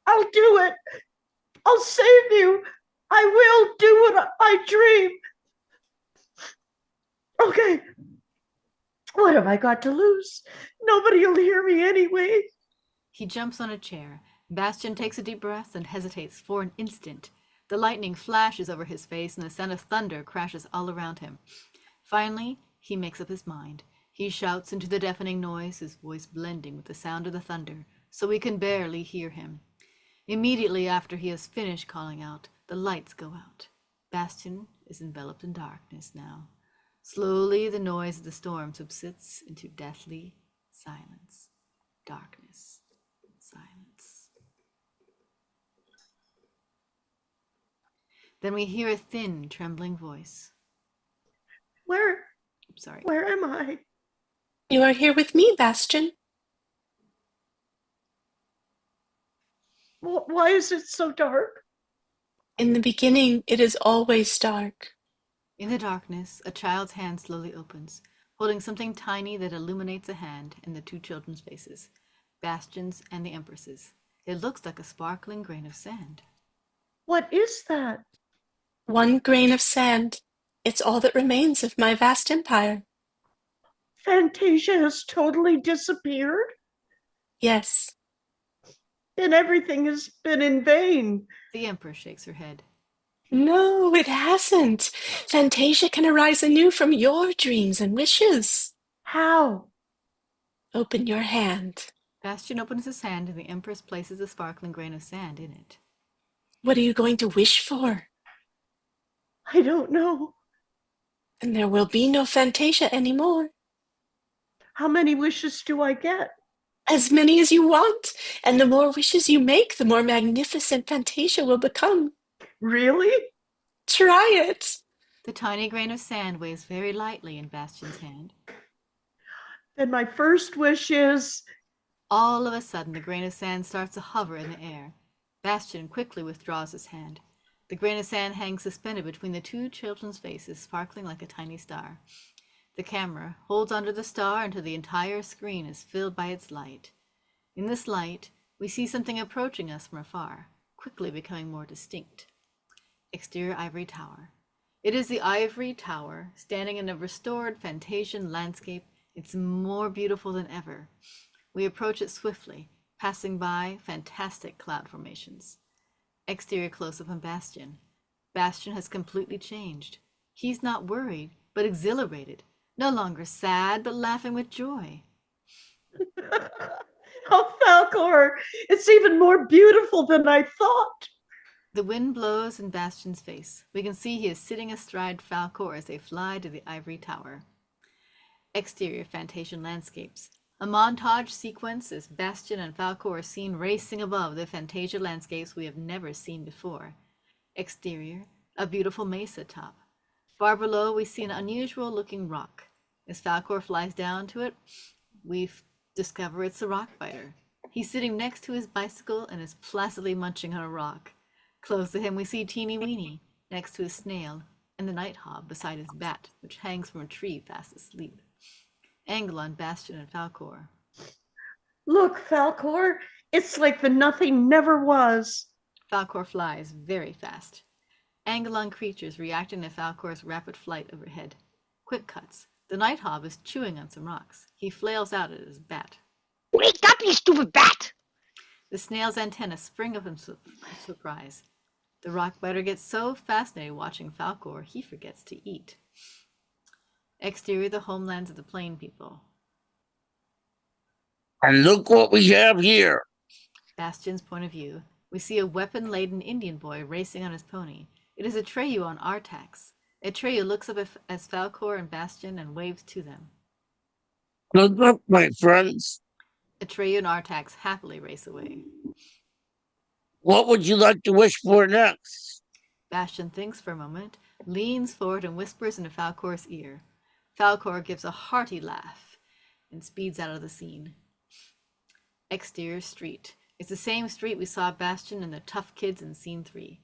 B: I'll do it. I'll save you. I will do what I dream. Okay. What have I got to lose? Nobody will hear me anyway.
A: He jumps on a chair. Bastion takes a deep breath and hesitates for an instant. The lightning flashes over his face and the sound of thunder crashes all around him. Finally, he makes up his mind. He shouts into the deafening noise, his voice blending with the sound of the thunder, so we can barely hear him. Immediately after he has finished calling out, the lights go out. Bastion is enveloped in darkness now. Slowly, the noise of the storm subsides into deathly silence. Darkness. Silence. Then we hear a thin, trembling voice.
B: Where
A: Sorry.
B: am I?
C: You are here with me, Bastion.
B: Why is it so dark?
C: In the beginning, it is always dark.
A: In the darkness, a child's hand slowly opens, holding something tiny that illuminates a hand and the two children's faces, Bastion's and the Empress's. It looks like a sparkling grain of sand.
B: What is that?
C: One grain of sand. It's all that remains of my vast empire.
B: Fantasia has totally disappeared?
C: Yes.
B: Then everything has been in vain.
A: The Empress shakes her head.
C: No, it hasn't. Fantasia can arise anew from your dreams and wishes.
B: How?
C: Open your hand.
A: Bastion opens his hand and the Empress places a sparkling grain of sand in it.
C: What are you going to wish for?
B: I don't know.
C: And there will be no Fantasia anymore.
B: How many wishes do I get?
C: As many as you want. And the more wishes you make, the more magnificent Fantasia will become.
B: Really?
C: Try it.
A: The tiny grain of sand weighs very lightly in Bastion's hand.
B: Then my first wish is...
A: All of a sudden, the grain of sand starts to hover in the air. Bastion quickly withdraws his hand. The grain of sand hangs suspended between the two children's faces, sparkling like a tiny star. The camera holds onto the star until the entire screen is filled by its light. In this light, we see something approaching us from afar, quickly becoming more distinct. Exterior ivory tower. It is the ivory tower, standing in a restored Fantasian landscape. It's more beautiful than ever. We approach it swiftly, passing by fantastic cloud formations. Exterior close-up on Bastion. Bastion has completely changed. He's not worried, but exhilarated. No longer sad, but laughing with joy.
B: Oh, Falcor, it's even more beautiful than I thought.
A: The wind blows in Bastion's face. We can see he is sitting astride Falcor as they fly to the ivory tower. Exterior Fantasian landscapes. A montage sequence as Bastion and Falcor are seen racing above the Fantasia landscapes we have never seen before. Exterior, a beautiful mesa top. Far below, we see an unusual-looking rock. As Falcor flies down to it, we discover it's a rockbiter. He's sitting next to his bicycle and is placidly munching on a rock. Close to him, we see Teeny Weeny next to his snail, and the night hob beside his bat, which hangs from a tree fast asleep. Angle on Bastion and Falcor.
B: Look, Falcor, it's like the nothing never was.
A: Falcor flies very fast. Angle on creatures reacting to Falcor's rapid flight overhead. Quick cuts. The night hob is chewing on some rocks. He flails out at his bat.
G: Wake up, you stupid bat!
A: The snail's antennae spring up in surprise. The rockbiter gets so fascinated watching Falcor, he forgets to eat. Exterior, the homelands of the plain people.
E: And look what we have here.
A: Bastion's point of view. We see a weapon-laden Indian boy racing on his pony. It is Atreyu on Artax. Atreyu looks up as Falcor and Bastion and waves to them.
E: Good luck, my friends.
A: Atreyu and Artax happily race away.
E: What would you like to wish for next?
A: Bastion thinks for a moment, leans forward and whispers into Falcor's ear. Falcor gives a hearty laugh and speeds out of the scene. Exterior street. It's the same street we saw Bastion and the tough kids in scene 3.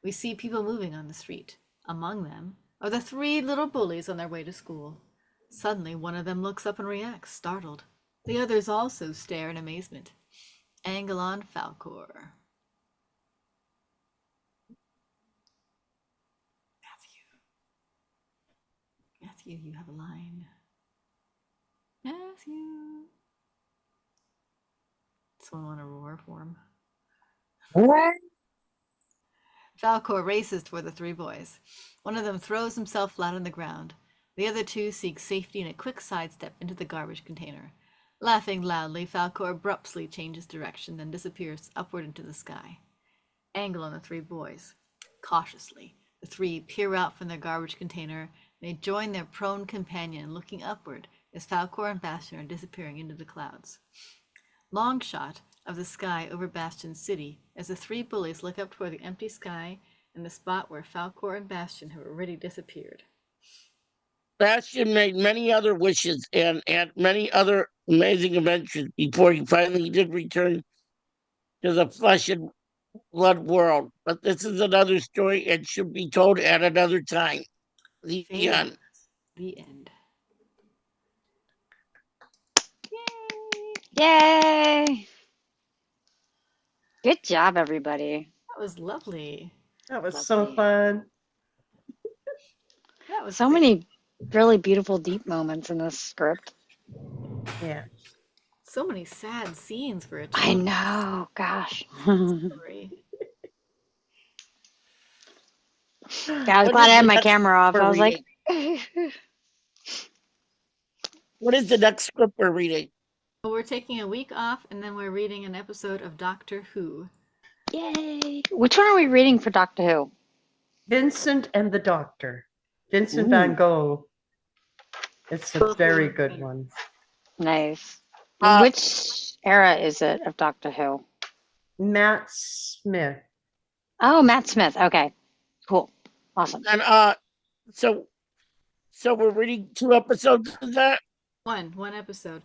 A: We see people moving on the street. Among them are the 3 little bullies on their way to school. Suddenly, one of them looks up and reacts, startled. The others also stare in amazement. Angelon Falcor. Matthew, you have a line. Matthew. Someone want to roar for him? Falcor races toward the 3 boys. One of them throws himself flat on the ground. The other 2 seek safety in a quick sidestep into the garbage container. Laughing loudly, Falcor abruptly changes direction, then disappears upward into the sky. Angle on the 3 boys. Cautiously, the 3 peer out from their garbage container. They join their prone companion, looking upward as Falcor and Bastion are disappearing into the clouds. Long shot of the sky over Bastion City as the 3 bullies look up toward the empty sky and the spot where Falcor and Bastion have already disappeared.
E: Bastion made many other wishes and many other amazing adventures before he finally did return to the flesh and blood world. But this is another story and should be told at another time. The end.
A: The end.
D: Yay! Good job, everybody.
A: That was lovely.
B: That was so fun.
A: That was
D: So
A: great.
D: many really beautiful, deep moments in this script.
B: Yeah.
A: So many sad scenes for a
D: I
A: children's
D: know, gosh.
A: story.
D: Yeah, I was
E: What
D: glad
E: is
D: I had
E: the
D: my
E: next
D: camera off.
E: we're
D: I was like,
E: What is the next script we're reading?
A: Well, we're taking a week off and then we're reading an episode of Doctor Who.
D: yay. Which one are we reading for Doctor Who?
B: Vincent and the Doctor. Vincent
D: Ooh.
B: van Gogh. It's a
A: Both
B: very
A: really
B: good
A: great.
B: one.
D: Nice.
E: Uh,
D: Which era is it of Doctor Who?
B: Matt Smith.
D: Oh, Matt Smith. Okay, cool. Awesome.
E: And so we're reading 2 episodes of that.
A: One episode.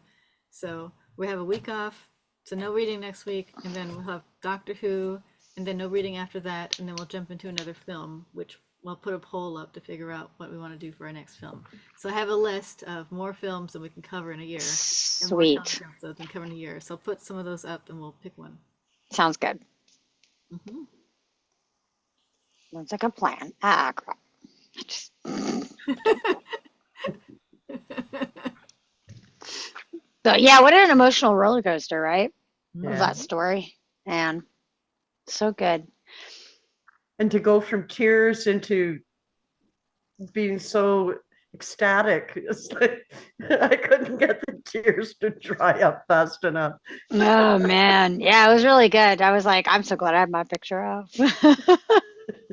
A: So we have a week off, so no reading next week, and then we'll have Doctor Who, and then no reading after that, and then we'll jump into another film, which we'll put a poll up to figure out what we want to do for our next film. So I have a list of more films that we can cover in a year. And more
D: Sweet.
A: television episodes we can cover in a year. So I'll put some of those up and we'll pick one.
D: Sounds good.
A: Mm-hmm.
D: Sounds like a plan. Ah, crap. Just... So yeah, what an emotional roller coaster, right?
B: Yeah.
D: Of that story. And so good.
B: And to go from tears into being so ecstatic, it's like I couldn't get the tears to dry up fast enough.
D: Oh man. Yeah, it was really good. I was like, I'm so glad I had my picture off.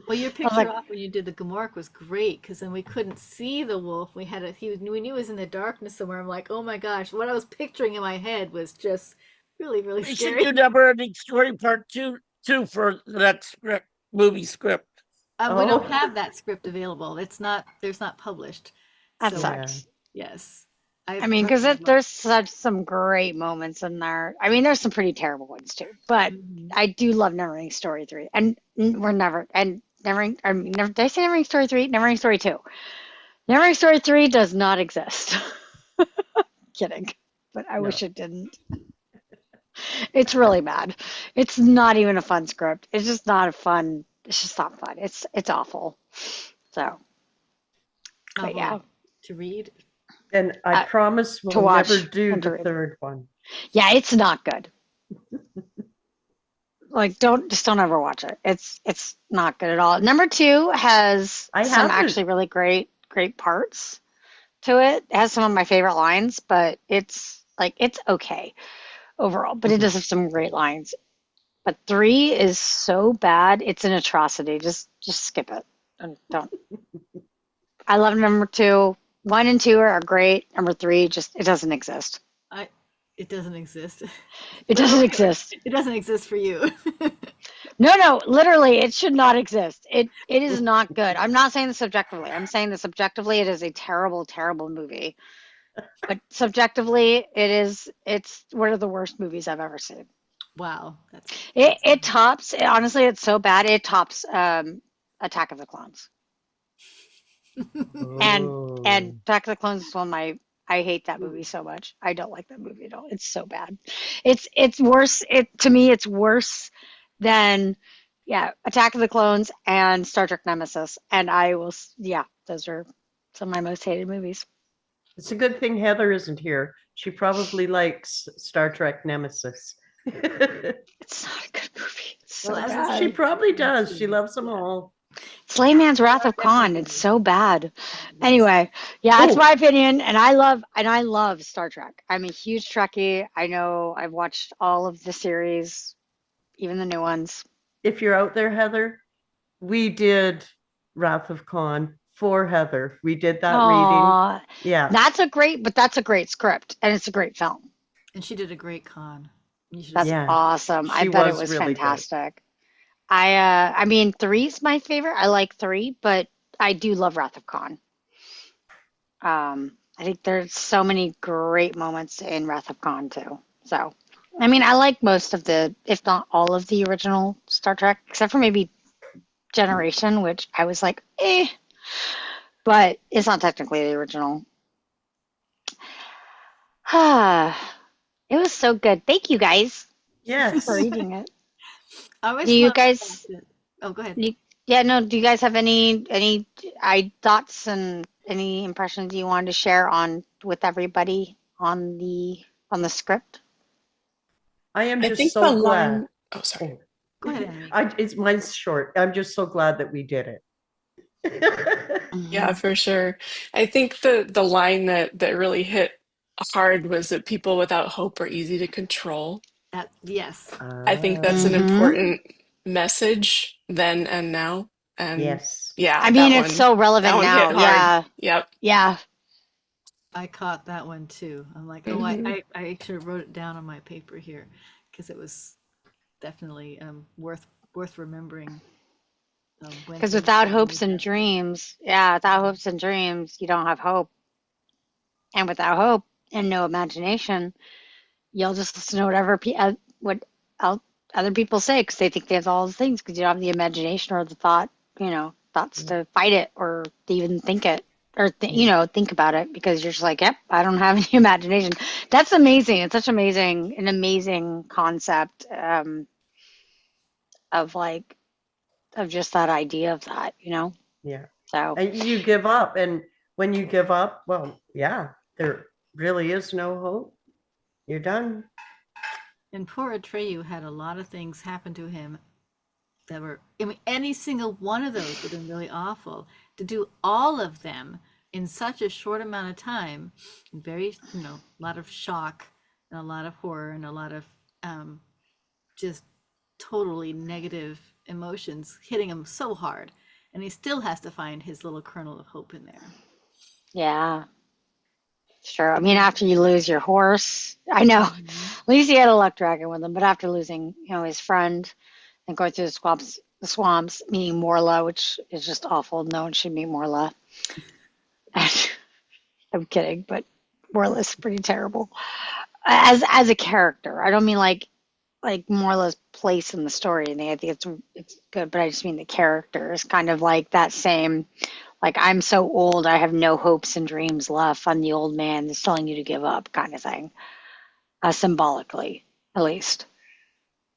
A: Well, your
D: I was
A: picture
D: like,
A: off when you did the Gamorreek was great because then we couldn't see the wolf. We knew he was in the darkness somewhere. I'm like, oh my gosh, what I was picturing in my head was just really, really
E: We should
A: scary.
E: do NeverEnding Story Part 2 for the next movie script.
A: We don't
B: Oh.
A: have that script available. There's not published.
D: that
A: So,
D: sucks.
A: yes.
D: I mean, because there's such some great moments in there. I mean, there's some pretty terrible ones too, but
A: Mhm.
D: I do love NeverEnding Story 3. And we're never, and NeverEnding, I mean, did I say NeverEnding Story 3? NeverEnding Story 2. NeverEnding Story 3 does not exist. Kidding, but I wish it didn't. It's really bad. It's not even a fun script. It's just not it's just not fun. It's awful. So, but
A: Novel
D: yeah.
A: to read.
B: And I promise
D: to
B: we'll
D: watch
B: never do
D: and to
B: the
D: read.
B: third one.
D: Yeah, it's not good. Like, don't ever watch it. It's not good at all. Number 2 has
B: I
D: some
B: haven't.
D: actually really great parts to it. It has some of my favorite lines, but it's okay overall. But it does have some great lines. But 3 is so bad, it's an atrocity. Just skip it. Don't. I love number 2. 1 and 2 are great. Number 3, just it doesn't exist.
A: It doesn't exist.
D: It doesn't exist.
A: It doesn't exist for you.
D: No, literally, it should not exist. It is not good. I'm not saying this subjectively. I'm saying this objectively. It is a terrible, terrible movie. But subjectively, it's one of the worst movies I've ever seen.
A: Wow,
D: It tops. Honestly, it's so bad. It tops Attack of the Clones. And
B: Oh.
D: Attack of the Clones is one of my. I hate that movie so much. I don't like that movie at all. It's so bad. It's worse. To me, it's worse than Attack of the Clones and Star Trek Nemesis. And those are some of my most hated movies.
B: It's a good thing Heather isn't here. She probably likes Star Trek Nemesis.
D: It's not a good movie. It's so bad.
B: She probably does. She loves them all.
D: Slayman's Wrath of Khan. It's so bad. Anyway, that's my opinion, and I love Star Trek. I'm a huge Trekkie. I know I've watched all of the series, even the new ones.
B: If you're out there, Heather, we did Wrath of Khan for Heather. We did that reading. Yeah.
D: That's a great script, and it's a great film.
A: And she did a great con.
D: That's awesome. I bet it was really fantastic. Good. I mean, 3's my favorite. I like 3, but I do love Wrath of Khan. I think there's so many great moments in Wrath of Khan too. So, I mean, I like most of if not all of the original Star Trek, except for maybe Generation, which I was like, but it's not technically the original. It was so good. Thank you guys.
B: Yes.
D: For reading it.
A: Do you guys? Oh, go ahead.
D: Do you guys have any thoughts and any impressions you wanted to share with everybody on the script?
B: I think so glad.
C: Oh, sorry.
A: Go ahead.
B: Mine's short. I'm just so glad that we did it.
C: Yeah, for sure. I think the line that really hit hard was that people without hope are easy to control.
A: Yes.
C: I think that's an important message then and now. And
B: yes.
C: Yeah.
D: I mean, it's so relevant now. Yeah.
C: Yep.
D: Yeah.
A: I caught that one too. I'm like, I actually wrote it down on my paper here because it was definitely worth remembering.
D: Because without hopes and dreams, you don't have hope. And without hope and no imagination, you'll just listen to what other people say because they think they have all the things because you don't have the imagination or the thoughts to fight it or to even think it or think about it because you're just like, yep, I don't have any imagination. That's amazing. It's such an amazing concept of just that idea of that,
B: Yeah.
D: So
B: and you give up, and when you give up, well, yeah, there really is no hope. You're done.
A: And poor Atreyu had a lot of things happen to him that were, I mean, any single one of those would have been really awful. To do all of them in such a short amount of time, very, a lot of shock and a lot of horror and a lot of just totally negative emotions hitting him so hard. And he still has to find his little kernel of hope in there.
D: Yeah. Sure. I mean, after you lose your horse, I know. At least he had a luck dragon with him, but after losing, his friend and going through the swamps, meeting Morla, which is just awful. No one should meet Morla. I'm kidding, but Morla's pretty terrible as a character. I don't mean like Morla's place in the story. And I think it's good, but I just mean the character is kind of like that same. Like, I'm so old, I have no hopes and dreams left. I'm the old man that's telling you to give up kind of thing, symbolically, at least.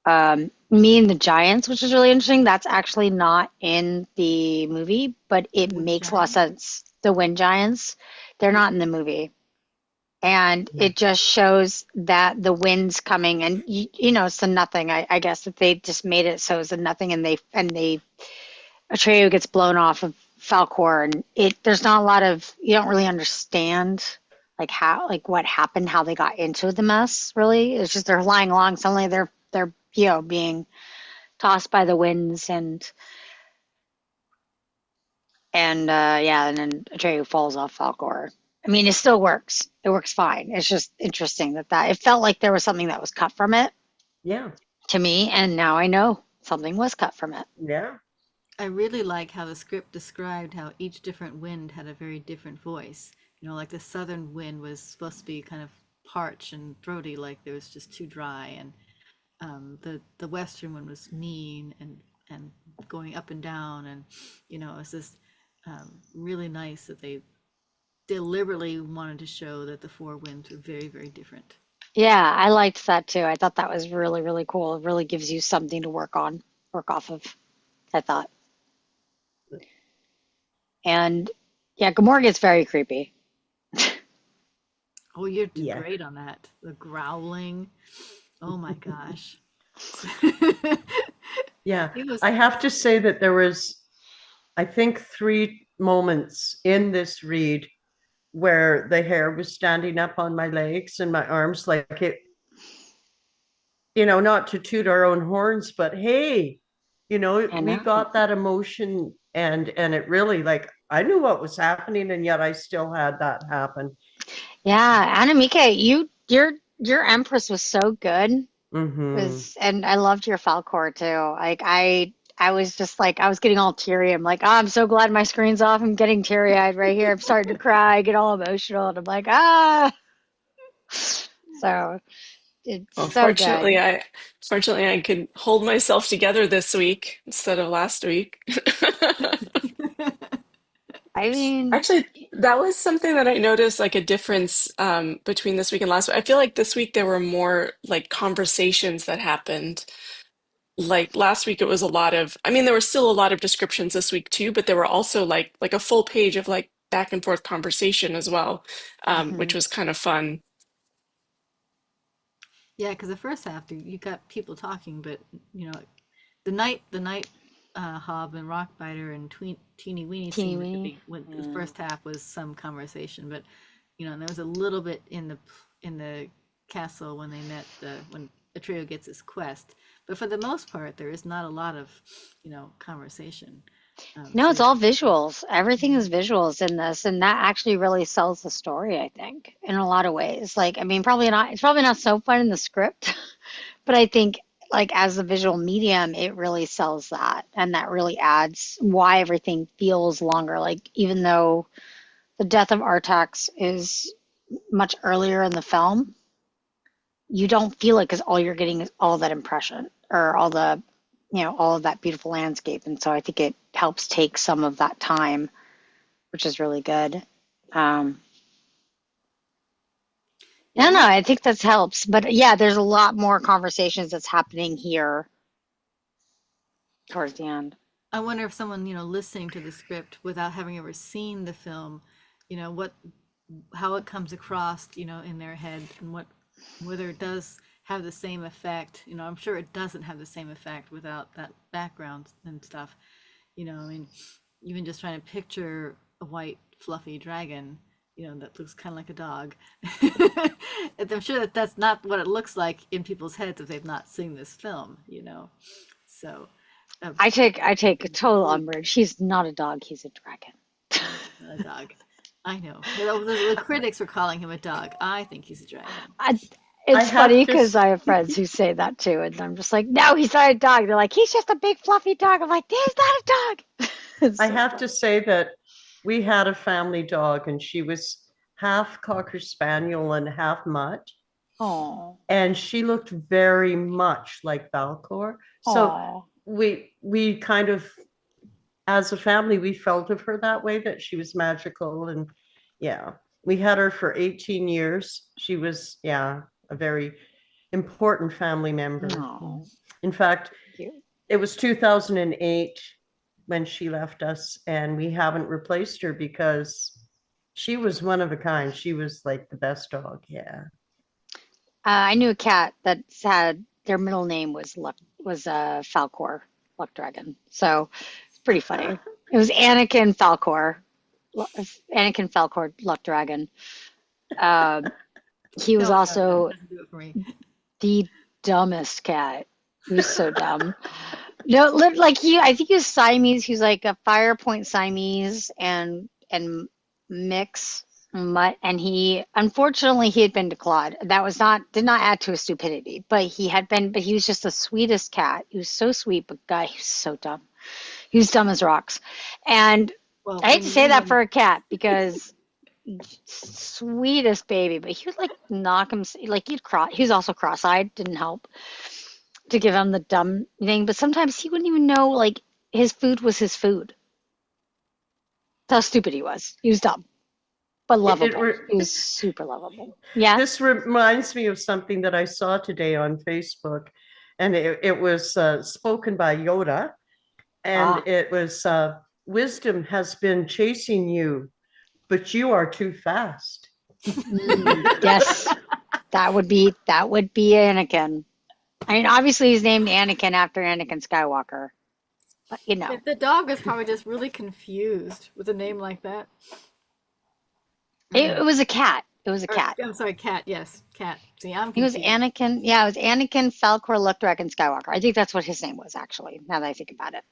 D: Me and the Giants, which is really interesting, that's actually not in the movie, but it makes a lot of sense. The Wind Giants, they're not in the movie. And it just shows that the wind's coming, and, it's a nothing. I guess that they just made it so it's a nothing, and Atreyu gets blown off of Falkor, and there's not a lot of, you don't really understand what happened, how they got into the mess, really. It's just they're flying along, suddenly they're being tossed by the winds, and And yeah, and then Atreyu falls off Falkor. I mean, it still works. It works fine. It's just interesting that it felt like there was something that was cut from it
B: Yeah.
D: to me, and now I know something was cut from it.
B: Yeah.
A: I really like how the script described how each different wind had a very different voice. Like the southern wind was supposed to be kind of parched and throaty, like there was just too dry, and the western one was mean and going up and down, and it's just really nice that they deliberately wanted to show that the four winds were very, very different.
D: Yeah, I liked that too. I thought that was really, really cool. It really gives you something to work off of, I thought. And yeah, Gamora gets very creepy.
A: Oh, you're
B: Yeah.
A: great on that. The growling. Oh my gosh.
B: Yeah.
A: He was
B: I have to say that there was, I think, 3 moments in this read where the hair was standing up on my legs and my arms, like it, not to toot our own horns, but hey,
D: I
B: we
D: know.
B: got that emotion, and it really, like, I knew what was happening, and yet I still had that happen.
D: Yeah, Anamika, your Empress was so good.
B: Mm-hmm.
D: And I loved your Falcor too. Like I was just like I was getting all teary. I'm like, oh, I'm so glad my screen's off. I'm getting teary-eyed right here. I'm starting to cry, I get all emotional, and I'm like, ah. So it's
C: Well,
D: so good.
C: fortunately I could hold myself together this week instead of last week.
D: I mean,
C: Actually, that was something that I noticed, like a difference between this week and last week. I feel like this week there were more like conversations that happened. Like last week, it was a lot of, I mean, there were still a lot of descriptions this week too, but there were also like a full page of like back and forth conversation as well, which
D: mhm.
C: was kind of fun.
A: Yeah, because the first half you got people talking, but the night Hob and Rockbiter and Teeny Weeny
D: Teeny
A: scene
D: weeny.
A: when the
D: Yeah.
A: first half was some conversation, but and there was a little bit in the castle when they met when Atreyu gets his quest, but for the most part there is not a lot of conversation.
D: No,
A: So
D: it's
A: yeah.
D: all visuals. Everything is visuals in this, and that actually really sells the story, I think, in a lot of ways. Like, I mean, probably not, it's probably not so fun in the script, but I think like as a visual medium, it really sells that, and that really adds why everything feels longer. Like, even though the death of Artax is much earlier in the film, you don't feel it because all you're getting is all that impression or all of that beautiful landscape. And so I think it helps take some of that time, which is really good. Um, I
A: Yeah,
D: don't know. I think that helps. But yeah, there's a lot more conversations that's happening here towards the end.
A: I wonder if someone, listening to the script without having ever seen the film, what how it comes across, in their head, and whether it does have the same effect. I'm sure it doesn't have the same effect without that background and stuff. I mean, even just trying to picture a white fluffy dragon, that looks kind of like a dog. I'm sure that that's not what it looks like in people's heads if they've not seen this film. So, uh,
D: I take total umbrage. He's not a dog. He's a dragon.
A: a dog. I know. The critics are calling him a dog. I think he's a dragon.
D: I,
B: I
D: it's funny
B: have to
D: because I have friends who say that too, and I'm just like, no, he's not a dog. They're like, he's just a big fluffy dog. I'm like, he's not a dog. It's
B: I
D: so
B: have
D: funny.
B: to say that we had a family dog, and she was half Cocker Spaniel and half Mutt,
D: Oh,
B: and she looked very much like Valcor. So
D: oh,
B: we kind of, as a family, we felt of her that way, that she was magical. And yeah, we had her for 18 years. She was, yeah, a very important family member.
D: no,
B: In fact,
D: cute.
B: it was 2008 when she left us, and we haven't replaced her because she was one of a kind. She was like the best dog. Yeah.
D: I knew a cat that had their middle name was Falcor, Luck Dragon. So it's pretty funny. It was Anakin Falcor, Luck Dragon. Um, he was
A: No, that
D: also
A: doesn't do it for me.
D: the dumbest cat. He was so dumb. No, like I think he was Siamese. He was like a Fire Point Siamese and mix mutt. And he, unfortunately, he had been declawed. That was not did not add to his stupidity, but he was just the sweetest cat. He was so sweet, but God, he was so dumb. He was dumb as rocks. And
A: Well,
D: I hate
A: when
D: to
A: you
D: say
A: name
D: that
A: them,
D: for a cat because sweetest baby, but he would like knock him like he'd cross. He was also cross-eyed, didn't help to give him the dumb thing. But sometimes he wouldn't even know like his food was his food. That's how stupid he was. He was dumb, but
B: It, it
D: lovable.
B: re-
D: He was super lovable. Yeah.
B: this reminds me of something that I saw today on Facebook, and it was spoken by Yoda, and
D: Ah.
B: it was wisdom has been chasing you, but you are too fast.
D: Yes. That would be Anakin. I mean, obviously he's named Anakin after Anakin Skywalker, but
A: the dog was probably just really confused with a name like that.
D: it was a cat. It was a
A: Or,
D: cat.
A: I'm sorry, cat. Yes, cat. See, I'm
D: He was
A: confused.
D: Anakin. Yeah, it was Anakin Falcor Dragon Skywalker. I think that's what his name was actually. Now that I think about it,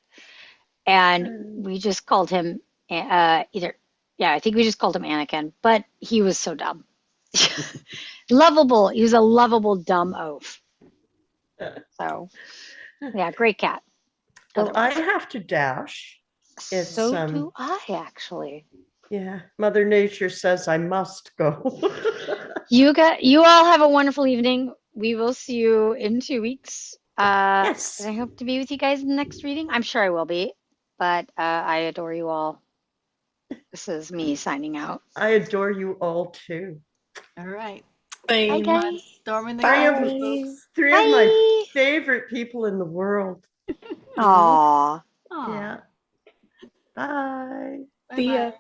D: and we just called him either. Yeah, I think we just called him Anakin, but he was so dumb. Lovable. He was a lovable dumb oaf. So yeah, great cat.
B: Well, I
D: Otherwise,
B: have to dash. It's
D: so do I actually.
B: yeah, Mother Nature says I must go.
D: You all have a wonderful evening. We will see you in 2 weeks.
B: Yes,
D: And I hope to be with you guys in the next reading. I'm sure I will be, but I adore you all. This is me signing out.
B: I adore you all too.
A: All right.
D: Bye,
C: Bye.
A: Come on,
D: guys.
A: storming the
B: Three of
A: gallery,
C: Bye.
A: folks.
B: three of my
D: Bye.
B: favorite people in the world.
D: Aw.
A: Aw.
B: Yeah. Bye.
A: Bye
C: See ya.
A: bye.